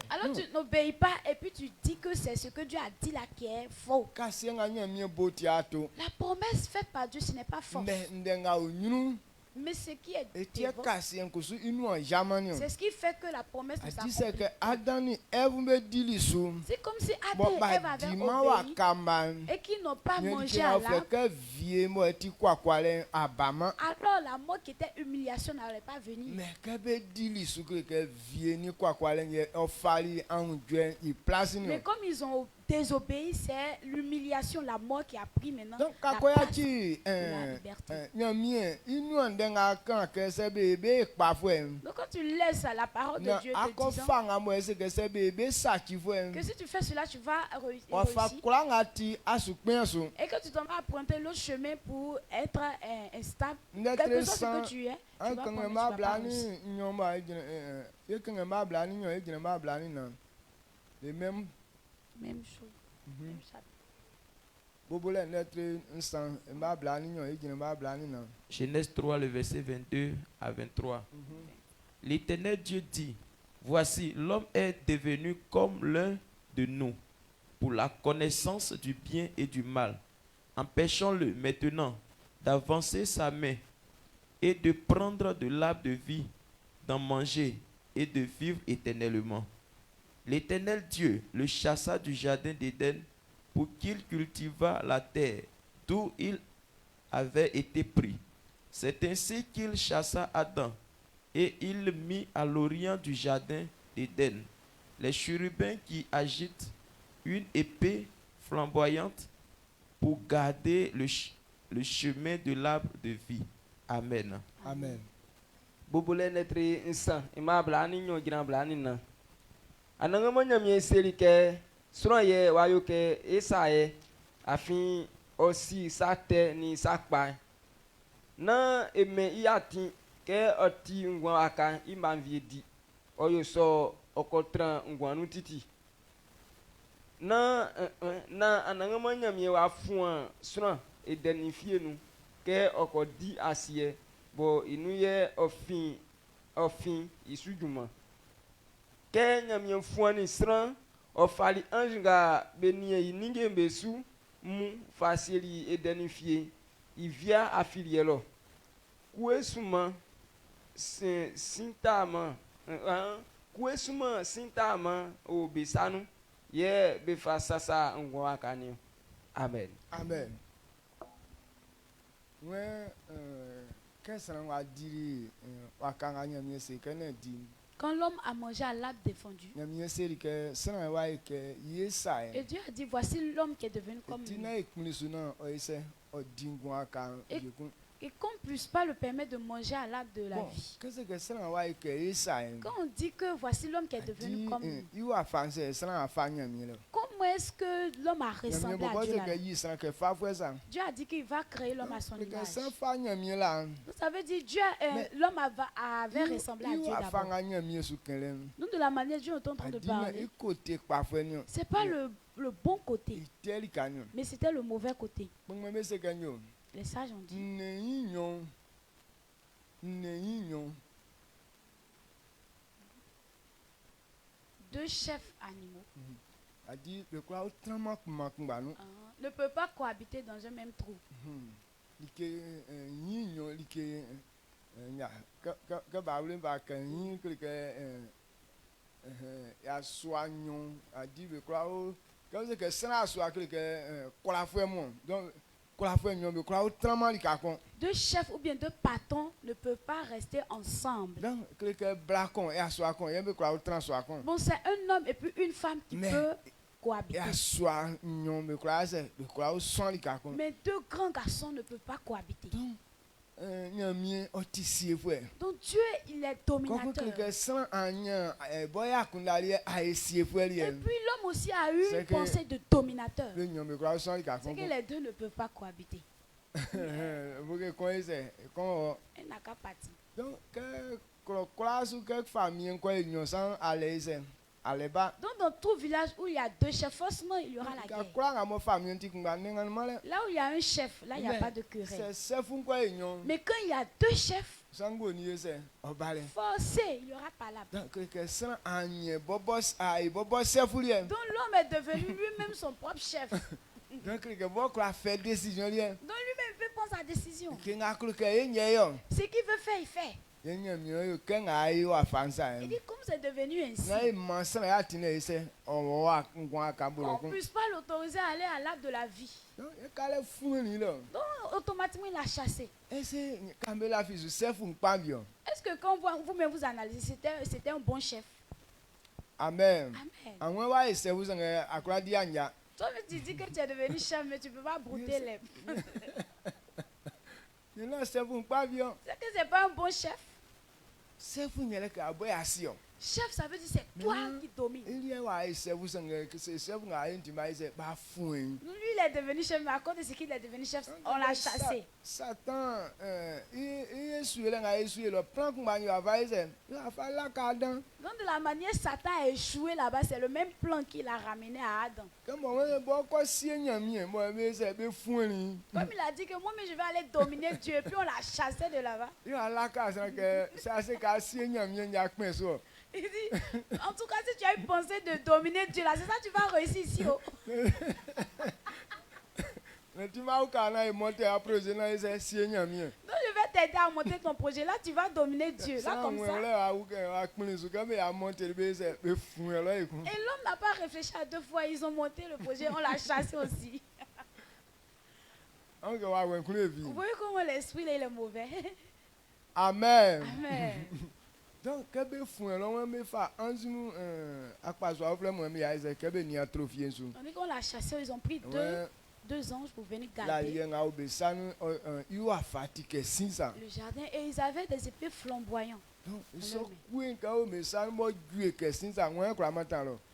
Speaker 2: Alors tu n'obéis pas et puis tu dis que c'est ce que Dieu a dit là qui est faux. La promesse faite par Dieu, ce n'est pas faux. Mais ce qui est dévot, c'est ce qui fait que la promesse ne s'accomplit. C'est comme si Adam et Ève avaient obéi et qu'ils n'ont pas mangé à l'arbre. Alors la mort qui était humiliation n'allait pas venir. Mais comme ils ont désobéi, c'est l'humiliation, la mort qui a pris maintenant la place de la liberté. Donc quand tu laisses la parole de Dieu te disant que si tu fais cela, tu vas réussir et que tu t'en vas emprunter l'autre chemin pour être stable, quelque chose que tu es, tu vas pas réussir. Même chose. Même ça.
Speaker 3: Genèse 3, le verset 22 à 23. L'Éternel Dieu dit, voici, l'homme est devenu comme l'un de nous, pour la connaissance du bien et du mal. Empêchons-le maintenant d'avancer sa main et de prendre de l'arbre de vie, d'en manger et de vivre éternellement. L'Éternel Dieu le chassa du jardin d'Éden pour qu'il cultivât la terre d'où il avait été pris. C'est ainsi qu'il chassa Adam et il mit à l'orient du jardin d'Éden les chérubins qui agitent une épée flamboyante pour garder le chemin de l'arbre de vie. Amen.
Speaker 1: Amen.
Speaker 4: Bobole netre insan ima blani nyo gina blani na. Ananga mo nyamie seli ke sro ye wayo ke esaye afin osi sate ni sakpa. Na eme iati ke oti ngwa aka imbanvie di. Oyo so okotran ngwa nu titi. Na ananga mo nyamie wa fuan sro edenifie nu ke okodi asie bo inu ye ofin isujuma ke nyamie fuani sran ofali anjinga benie yininge besu mu fasili edenifie ivia afilielo kuesuma sintama o besanu ye be fasasa ngwa akani. Amen.
Speaker 1: Amen.
Speaker 2: Quand l'homme a mangé à l'arbre défendu, et Dieu a dit, voici l'homme qui est devenu comme lui. Et qu'on ne puisse pas le permettre de manger à l'arbre de la vie. Quand on dit que voici l'homme qui est devenu comme lui, comment est-ce que l'homme a ressemblé à Dieu là? Dieu a dit qu'il va créer l'homme à son image. Vous savez dire Dieu, l'homme avait ressemblé à Dieu d'abord. Donc de la manière Dieu est en train de parler, c'est pas le bon côté, mais c'était le mauvais côté. Les sages ont dit. Deux chefs animaux ne peuvent pas cohabiter dans un même trou. Deux chefs ou bien deux patrons ne peuvent pas rester ensemble. Bon, c'est un homme et puis une femme qui peut cohabiter. Mais deux grands garçons ne peuvent pas cohabiter. Donc Dieu, il est dominateur. Et puis l'homme aussi a eu une pensée de dominateur. C'est que les deux ne peuvent pas cohabiter. Elle n'a qu'à partir. Donc dans tout village où il y a deux chefs, forcément il y aura la guerre. Là où il y a un chef, là il n'y a pas de querelle. Mais quand il y a deux chefs, forcé, il y aura pas la Donc l'homme est devenu lui-même son propre chef. Donc lui-même peut prendre sa décision. Ce qu'il veut faire, il fait. Il dit comme c'est devenu ainsi, on ne puisse pas l'autoriser à aller à l'arbre de la vie. Donc automatiquement il a chassé. Est-ce que quand vous-même vous analysez, c'était un bon chef?
Speaker 1: Amen.
Speaker 2: Amen. Toi, tu dis que tu es devenu chef, mais tu ne peux pas brouter les... C'est que c'est pas un bon chef. Chef, ça veut dire c'est toi qui domines. Lui, il est devenu chef, mais à cause de ce qu'il est devenu chef, on l'a chassé.
Speaker 1: Satan,
Speaker 2: donc de la manière Satan a échoué là-bas, c'est le même plan qu'il a ramené à Adam. Comme il a dit que moi, mais je vais aller dominer Dieu, et puis on l'a chassé de là-bas. Il dit, en tout cas, si tu as une pensée de dominer Dieu, là, c'est ça que tu vas réussir ici. Oh.
Speaker 1: Donc je
Speaker 2: vais t'aider à monter ton projet. Là, tu vas dominer Dieu. Là, comme ça. Et l'homme n'a pas réfléchi à deux fois. Ils ont monté le projet, on l'a chassé aussi. Vous voyez comment l'esprit là, il est mauvais.
Speaker 1: Amen.
Speaker 2: Amen.
Speaker 1: Donc, on dit qu'on
Speaker 2: l'a chassé, ils ont pris 2 anges pour venir garder le jardin et ils avaient des épées flamboyantes.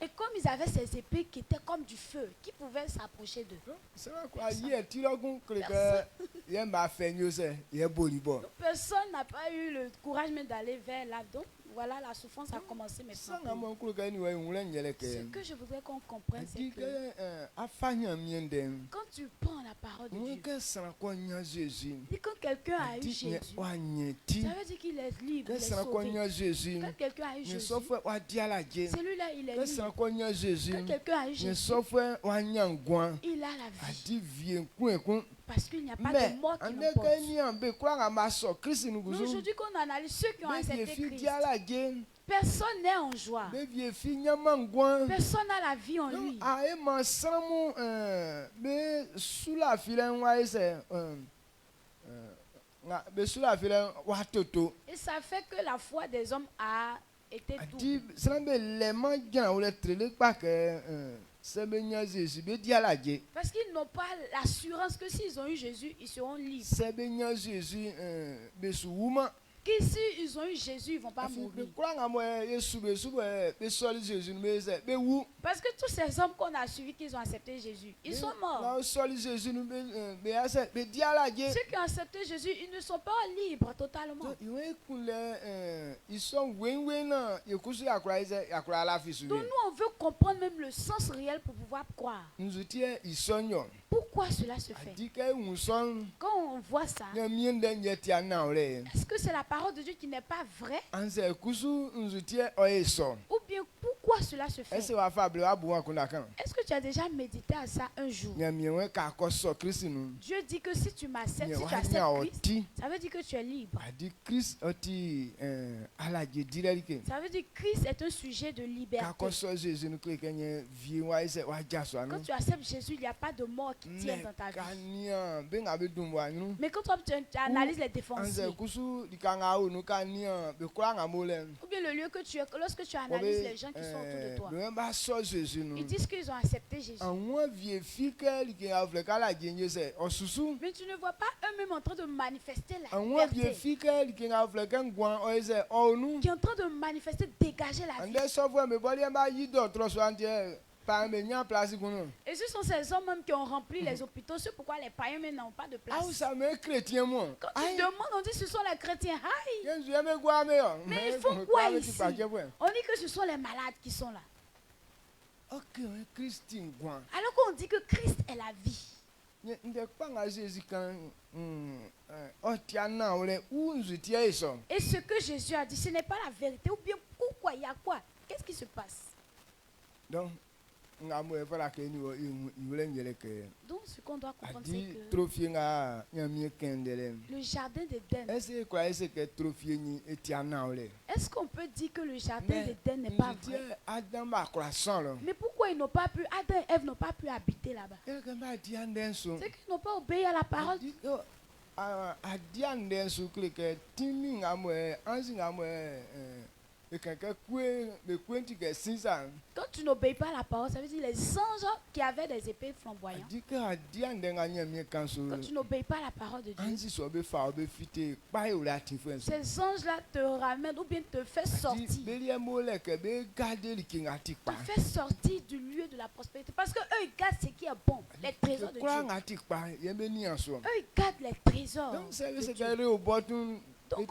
Speaker 2: Et comme ils avaient ces épées qui étaient comme du feu, qui pouvaient s'approcher d'eux. Personne n'a pas eu le courage même d'aller vers là. Donc voilà, la souffrance a commencé maintenant. Ce que je voudrais qu'on comprenne, c'est que quand tu prends la parole de Dieu, et quand quelqu'un a eu Jésus, ça veut dire qu'il est libre, il est sauvé. Quand quelqu'un a eu Jésus, celui-là il est libre. Quand quelqu'un a eu Jésus, il a la vie. Parce qu'il n'y a pas de mort qui l'emporte. Aujourd'hui, quand on analyse ceux qui ont accepté Christ, personne n'est en joie. Personne n'a la vie en lui. Et ça fait que la foi des hommes a été double. Parce qu'ils n'ont pas l'assurance que s'ils ont eu Jésus, ils seront libres. Qu'ici ils ont eu Jésus, ils ne vont pas mourir. Parce que tous ces hommes qu'on a suivis, qu'ils ont accepté Jésus, ils sont morts. Ceux qui ont accepté Jésus, ils ne sont pas libres totalement. Donc nous, on veut comprendre même le sens réel pour pouvoir croire. Pourquoi cela se fait? Quand on voit ça, est-ce que c'est la parole de Dieu qui n'est pas vraie? Ou bien pourquoi cela se fait? Est-ce que tu as déjà médité à ça un jour? Dieu dit que si tu m'acceptes, si tu acceptes Christ, ça veut dire que tu es libre. Ça veut dire que Christ est un sujet de liberté. Quand tu acceptes Jésus, il n'y a pas de mort qui tient dans ta vie. Mais quand tu analyses les défensiers, ou bien le lieu que tu es, lorsque tu analyses les gens qui sont autour de toi, ils disent qu'ils ont accepté Jésus. Mais tu ne vois pas eux-mêmes en train de manifester la liberté, qui est en train de manifester, dégager la vie. Et ce sont ces hommes même qui ont rempli les hôpitaux. C'est pourquoi les païens même n'ont pas de place. Quand tu demandes, on dit ce sont les chrétiens. Mais ils font quoi ici? On dit que ce sont les malades qui sont là. Alors qu'on dit que Christ est la vie. Et ce que Jésus a dit, ce n'est pas la vérité. Ou bien pourquoi? Il y a quoi? Qu'est-ce qui se passe? Donc, ce qu'on doit comprendre, c'est que le jardin d'Éden, est-ce qu'on peut dire que le jardin d'Éden n'est pas vrai? Mais pourquoi ils n'ont pas pu, Adam et Ève n'ont pas pu habiter là-bas? C'est qu'ils n'ont pas obéi à la parole. Quand tu n'obéis pas à la parole, ça veut dire les anges qui avaient des épées flamboyantes. Quand tu n'obéis pas à la parole de Dieu, ces anges-là te ramènent ou bien te font sortir. Te fait sortir du lieu de la prospérité. Parce qu'eux, ils gardent ce qui est bon, les trésors de Dieu. Eux, ils gardent les trésors de Dieu. Donc,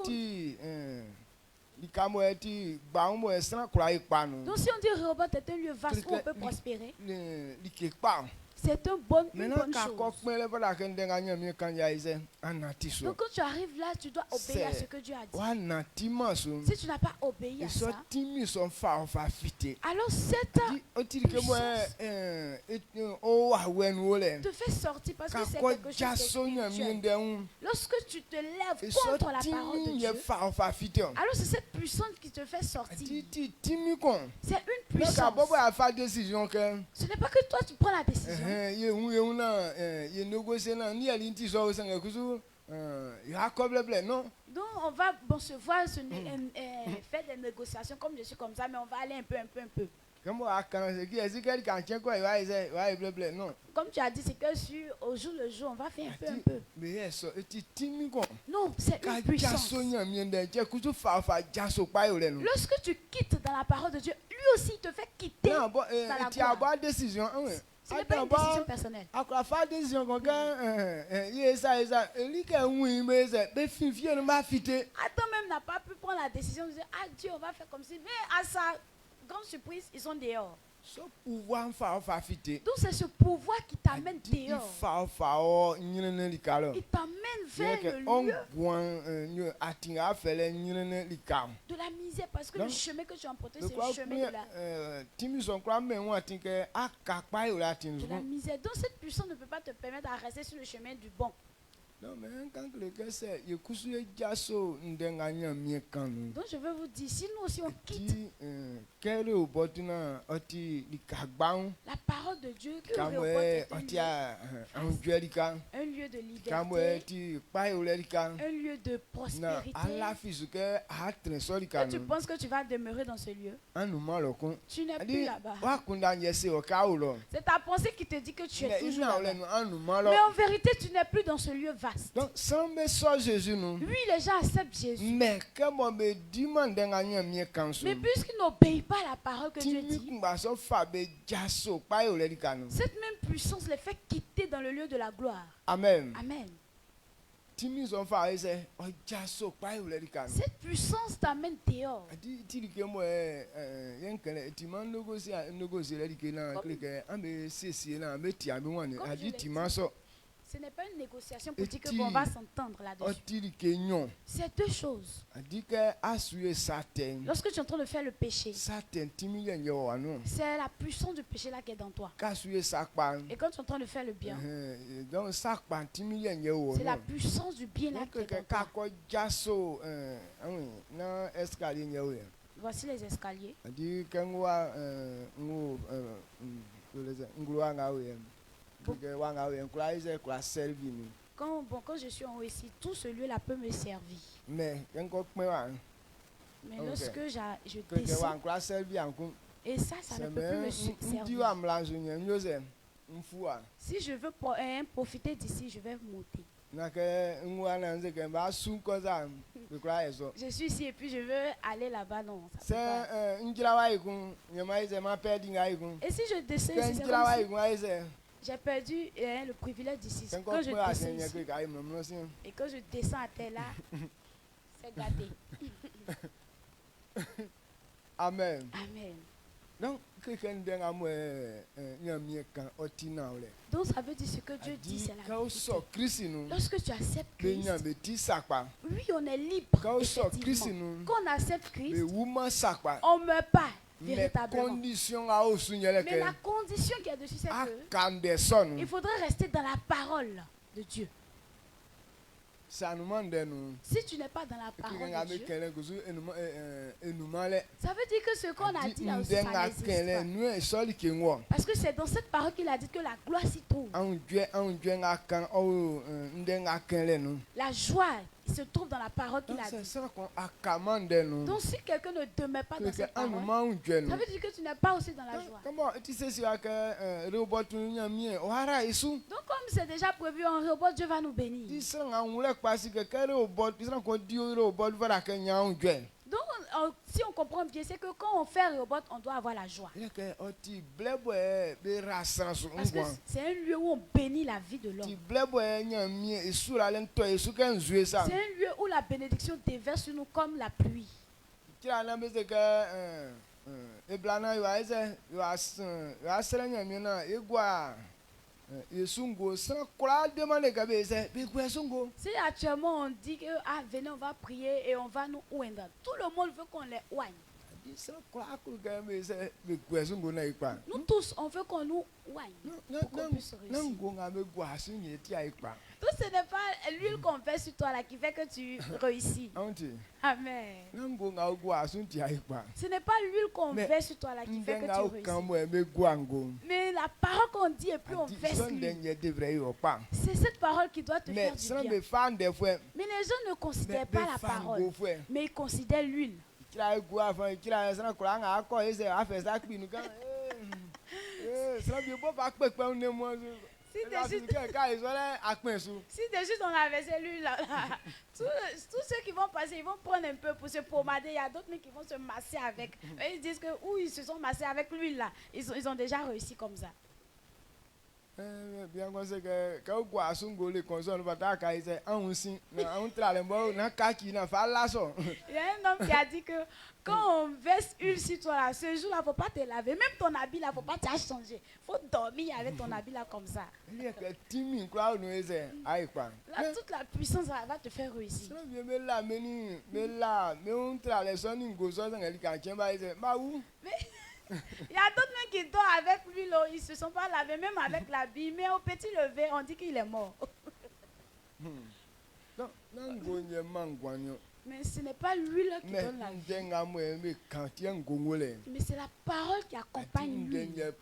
Speaker 2: donc si on dit Rehoboth est un lieu vaste où on peut prospérer, c'est une bonne chose. Donc quand tu arrives là, tu dois obéir à ce que Dieu a dit. Si tu n'as pas obéi à ça, alors cette puissance te fait sortir parce que c'est quelque chose de spirituel. Lorsque tu te lèves contre la parole de Dieu, alors c'est cette puissance qui te fait sortir. C'est une puissance. Ce n'est pas que toi tu prends la décision. Donc on va se voir faire des négociations comme je suis comme ça, mais on va aller un peu. Comme tu as dit, c'est que au jour le jour, on va faire un peu. Non, c'est une puissance. Lorsque tu quittes dans la parole de Dieu, lui aussi il te fait quitter dans la gloire. Ce n'est pas une décision personnelle.
Speaker 1: Attends
Speaker 2: même n'a pas pu prendre la décision de dire, ah Dieu, on va faire comme si. Mais à sa grande surprise, ils sont dehors. Donc c'est ce pouvoir qui t'amène dehors. Il t'amène vers le lieu de la misère, parce que le chemin que tu as emprunté, c'est le chemin de la misère. Donc cette puissance ne peut pas te permettre de rester sur le chemin du bon. Donc je veux vous dire, si nous aussi on quitte la parole de Dieu, que un lieu de liberté, un lieu de prospérité, que tu penses que tu vas demeurer dans ce lieu, tu n'es plus là-bas. C'est ta pensée qui te dit que tu es toujours là-bas. Mais en vérité, tu n'es plus dans ce lieu vaste.
Speaker 1: Donc,
Speaker 2: oui, les gens acceptent Jésus.
Speaker 1: Mais
Speaker 2: puisqu'ils n'obéissent pas à la parole que Dieu dit, cette même puissance les fait quitter dans le lieu de la gloire.
Speaker 1: Amen.
Speaker 2: Amen.
Speaker 1: Cette
Speaker 2: puissance t'amène dehors. Ce n'est pas une négociation pour dire qu'on va s'entendre là-dessus. C'est deux choses. Lorsque tu es en train de faire le péché, c'est la puissance du péché là qui est dans toi. Et quand tu es en train de faire le bien, c'est la puissance du bien là qui est dans toi. Voici les escaliers. Quand je suis en haut ici, tout ce lieu-là peut me servir. Mais lorsque je descends, et ça ne peut plus me servir. Si je veux profiter d'ici, je vais monter. Je suis ici et puis je veux aller là-bas, non. Et si je descends ici, c'est comme si j'ai perdu le privilège d'ici. Quand je descends ici, et quand je descends à terre là, c'est gâté.
Speaker 1: Amen.
Speaker 2: Amen.
Speaker 1: Donc
Speaker 2: ça veut dire ce que Dieu dit, c'est la vérité. Lorsque tu acceptes Christ, oui, on est libre. Quand on accepte Christ, on ne meurt pas. Véritablement. Mais la condition qui est dessus, c'est que il faudrait rester dans la parole de Dieu. Si tu n'es pas dans la parole de Dieu, ça veut dire que ce qu'on a dit là aussi, ça n'existe pas. Parce que c'est dans cette parole qu'il a dit que la gloire s'y trouve. La joie se trouve dans la parole qu'il a dit. Donc si quelqu'un ne demeure pas dans cette parole, ça veut dire que tu n'es pas aussi dans la joie. Donc comme c'est déjà prévu en robot, Dieu va nous bénir. Donc si on comprend bien, c'est que quand on fait un robot, on doit avoir la joie. Parce que c'est un lieu où on bénit la vie de l'homme. C'est un lieu où la bénédiction déverse sur nous comme la pluie. Si actuellement on dit que venez on va prier et on va nous oindre, tout le monde veut qu'on les oigne. Nous tous on veut qu'on nous oigne pour qu'on puisse réussir. Donc ce n'est pas l'huile qu'on fait sur toi là qui fait que tu réussis. Amen. Ce n'est pas l'huile qu'on fait sur toi là qui fait que tu réussis. Mais la parole qu'on dit et puis on verse l'huile. C'est cette parole qui doit te faire du bien. Mais les gens ne considèrent pas la parole, mais ils considèrent l'huile.
Speaker 1: tira ego avant tira ça ko nga ko ese a fait ça kpi nu kan ça bien pas pas pe pe ne mo
Speaker 2: si de suite on avait celui-là, tous ceux qui vont passer, ils vont prendre un peu pour se pommader. Il y a d'autres qui vont se masser avec. Et ils disent que ils se sont massés avec l'huile là. Ils ont déjà réussi comme ça.
Speaker 1: Bien qu'on sait que quand on voit son goût les consoles, on va t'accueillir c'est un aussi. On travaille na kaki na fala so.
Speaker 2: Il y a un homme qui a dit que quand on verse huile sur toi là, ce jour là faut pas te laver, même ton habit là faut pas te changer. Faut dormir avec ton habit là comme ça.
Speaker 1: Il y a que timi quoi nous c'est aïe quoi.
Speaker 2: Là toute la puissance là, va te faire réussir.
Speaker 1: Mais on travaille son ngo so ça ngali ka tien ba c'est ba où?
Speaker 2: Il y a d'autres même qui dorment avec lui, là, ils ne se sont pas lavés, même avec l'habit, mais au petit lever, on dit qu'il est mort. Mais ce n'est pas l'huile qui donne la vie. Mais c'est la parole qui accompagne l'huile.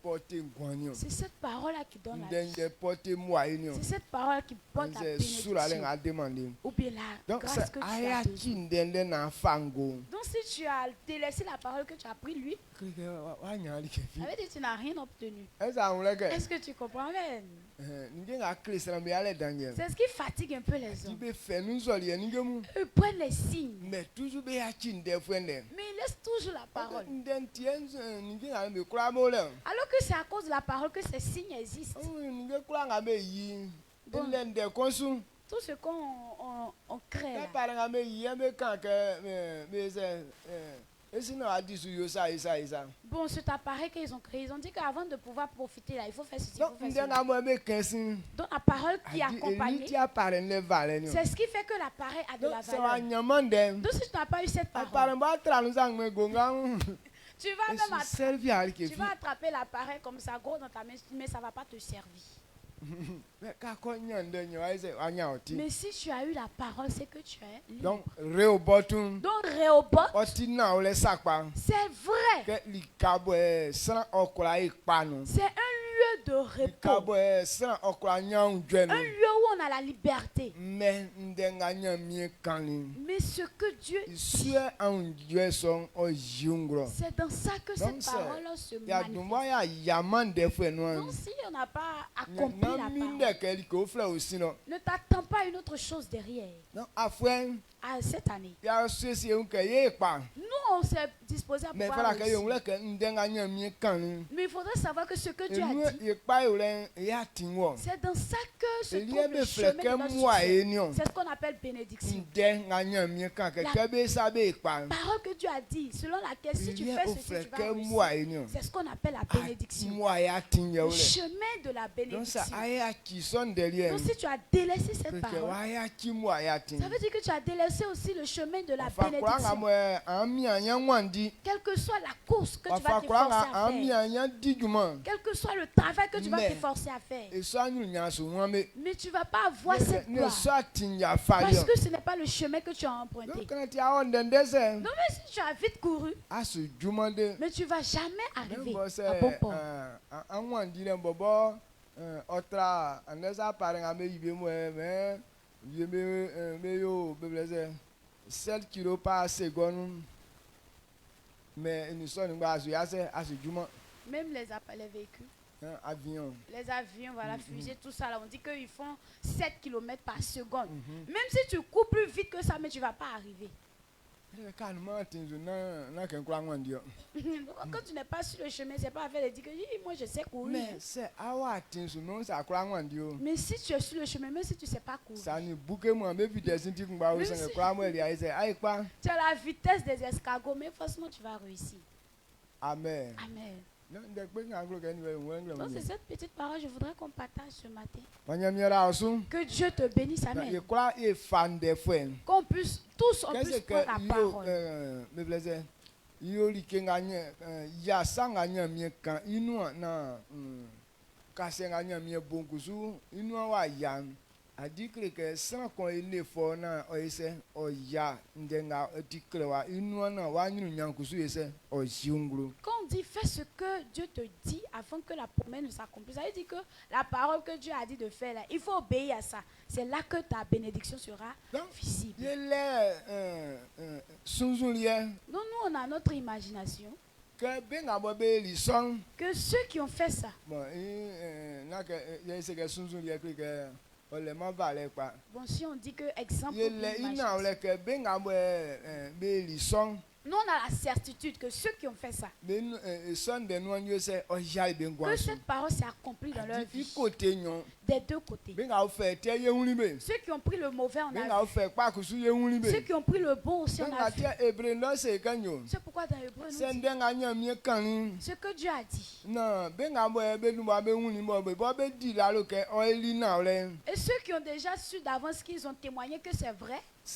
Speaker 2: C'est cette parole-là qui donne la vie. C'est cette parole qui porte la bénédiction. Ou bien la grâce que tu as besoin. Donc si tu as délaissé la parole que tu as pris lui, avec dit tu n'as rien obtenu. Est-ce que tu comprends même? C'est ce qui fatigue un peu les hommes. Ils prennent les signes. Mais ils laissent toujours la parole. Alors que c'est à cause de la parole que ces signes existent. Bon, tout ce qu'on crée là. Bon, cet appareil qu'ils ont créé, ils ont dit qu'avant de pouvoir profiter là, il faut faire ceci, il faut faire cela. Donc la parole qui accompagne, c'est ce qui fait que l'appareil a de la valeur. Donc si tu n'as pas eu cette parole, tu vas attraper l'appareil comme ça, gros dans ta main, mais ça ne va pas te servir. Mais si tu as eu la parole, c'est que tu es libre. Donc Rehoboth, c'est vrai. C'est un lieu de repos. Un lieu où on a la liberté. Mais ce que Dieu dit, c'est dans ça que cette parole se manifeste. Donc si on n'a pas accompli la parole, ne t'attends pas à une autre chose derrière. À cette année, nous on s'est disposé à pouvoir réussir. Mais il faudrait savoir que ce que Dieu a dit, c'est dans ça que se trouve le chemin de notre succès. C'est ce qu'on appelle bénédiction. La parole que Dieu a dit, selon laquelle si tu fais ceci, tu vas réussir. C'est ce qu'on appelle la bénédiction. Le chemin de la bénédiction. Donc si tu as délaissé cette parole, ça veut dire que tu as délaissé aussi le chemin de la bénédiction. Quelle que soit la course que tu vas t'efforcer à faire, quel que soit le travail que tu vas t'efforcer à faire, mais tu ne vas pas avoir cette gloire parce que ce n'est pas le chemin que tu as emprunté. Donc même si tu as vite couru, mais tu ne vas jamais arriver à bon port.
Speaker 1: 7 kilos par seconde. Mais nous sommes à ce jument.
Speaker 2: Même les véhicules.
Speaker 1: Avions.
Speaker 2: Les avions, voilà, fusées, tout ça là, on dit qu'ils font 7 km par seconde. Même si tu cours plus vite que ça, mais tu ne vas pas arriver. Quand tu n'es pas sur le chemin, c'est pas à faire de dire que moi je sais courir. Mais si tu es sur le chemin, même si tu ne sais pas courir, tu as la vitesse des escargots, mais forcément tu vas réussir.
Speaker 1: Amen.
Speaker 2: Amen.
Speaker 1: Donc
Speaker 2: c'est cette petite parole que je voudrais qu'on partage ce matin. Que Dieu te bénisse, amen. Qu'on puisse tous on puisse prendre la parole.
Speaker 1: a dit que sans qu'on ait l'effort na oise oya ndenga tiklewa inuana wanyu nyankusu ese ojunglu.
Speaker 2: Quand on dit fais ce que Dieu te dit afin que la promesse ne s'accomplisse, ça veut dire que la parole que Dieu a dit de faire là, il faut obéir à ça. C'est là que ta bénédiction sera visible. Non, nous on a notre imagination. Que ceux qui ont fait ça.
Speaker 1: Bon,
Speaker 2: si on dit que exemple, nous on a la certitude que ceux qui ont fait ça, que cette parole s'est accomplie dans leur vie des deux côtés. Ceux qui ont pris le mauvais en a vu. Ceux qui ont pris le bon aussi en a vu. C'est pourquoi dans Hébreu nous dit ce que Dieu a dit. Et ceux qui ont déjà su d'avance qu'ils ont témoigné que c'est vrai. Et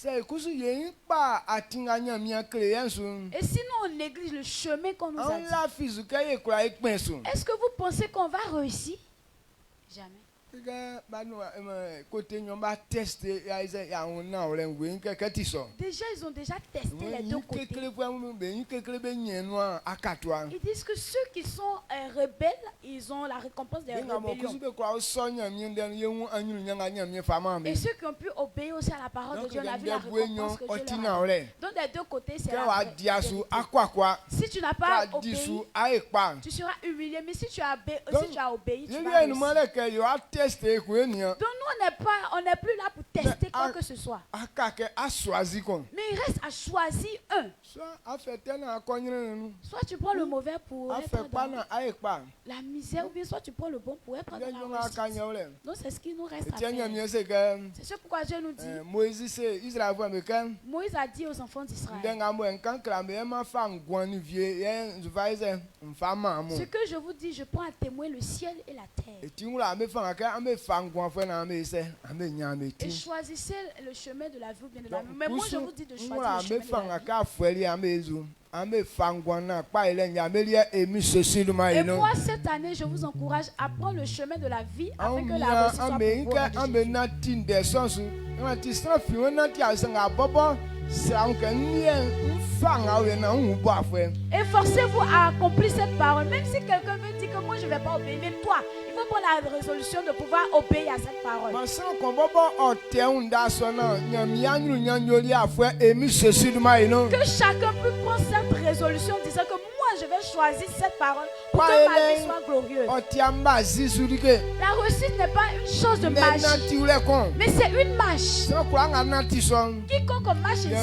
Speaker 2: sinon on néglige le chemin qu'on nous a dit. Est-ce que vous pensez qu'on va réussir? Jamais. Déjà ils ont déjà testé les deux côtés. Ils disent que ceux qui sont rebelles, ils ont la récompense des rébellions. Et ceux qui ont pu obéir aussi à la parole de Dieu, on a vu la récompense que Dieu leur a donné. Donc des deux côtés, c'est la vérité. Si tu n'as pas obéi, tu seras humilié. Mais si tu as obéi, tu vas réussir. Donc nous on n'est plus là pour tester quoi que ce soit. Mais il reste à choisir un. Soit tu prends le mauvais pour être dans la misère, ou bien soit tu prends le bon pour être dans la réussite. Donc c'est ce qui nous reste à faire. C'est ce pourquoi Dieu nous dit. Moïse a dit aux enfants d'Israël, ce que je vous dis, je prends à témoin le ciel et la terre. Et choisissez le chemin de la vie ou bien de la mort. Mais moi je vous dis de choisir le chemin de la vie. Et moi cette année je vous encourage à prendre le chemin de la vie afin que la réussite soit pour vous. Efforcez-vous à accomplir cette parole. Même si quelqu'un veut dire que moi je ne vais pas obéir, mais toi, il faut prendre la résolution de pouvoir obéir à cette parole. Que chacun puisse prendre cette résolution en disant que moi je vais choisir cette parole pour que ma vie soit glorieuse. La réussite n'est pas une chose de magie, mais c'est une marche. Quiconque marche ici,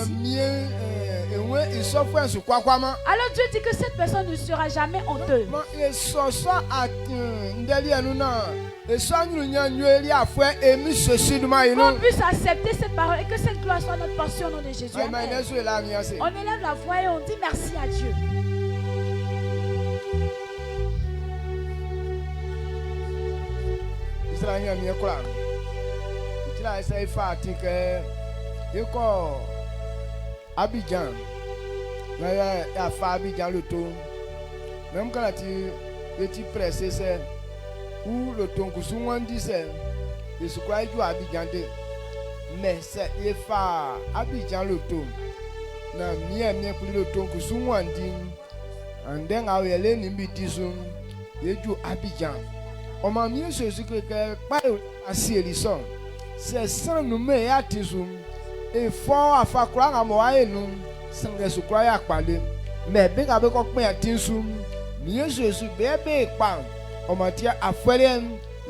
Speaker 2: alors Dieu dit que cette personne ne sera jamais honteuse. Qu'on puisse accepter cette parole et que cette gloire soit notre portion au nom de Jésus. Amen. On élève la voix et on dit merci à Dieu.
Speaker 1: Abidjan, ya fa Abidjan le tour. Même quand tu pressé c'est ou le ton que souvent dit c'est je suis quoi du Abidjan de mais c'est il fa Abidjan le tour. Na mie pour le ton que souvent dit and then I will ni bitizum ye du Abidjan. On m'a mis ce que pas assis c'est sans nous mais ya tizum. Et fort à faire croire à moi et nous, sans que ce croyez à parler. Mais bien avec quoi à tinsum, mieux je suis bébé pan. On m'a dit à faire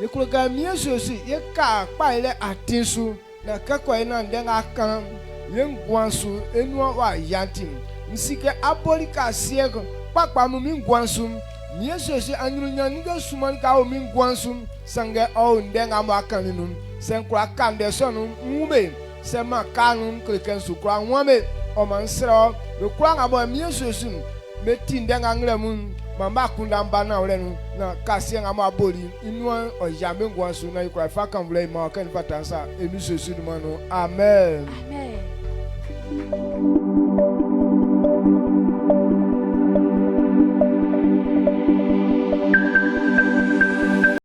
Speaker 1: il croit que mieux je suis, il car pas il est à tinsum. La cacoye n'en denga quand, il guansu et nous va yantim. Ainsi que apolika siècle, pas par mon guansum. Mieux je suis en union suman ka au min guansum, sans que on denga ma caninum. Sans quoi quand des sons moube. C'est ma canon quelqu'un se croit moi mais on m'en sera le croire à moi mieux ce mais tindeng anglais mon mama kunda mbana olenu na kasien ama boli inouan o jamais gwansu na ikwa fa kan vle ma kan fa tansa emi ce amen. Amen.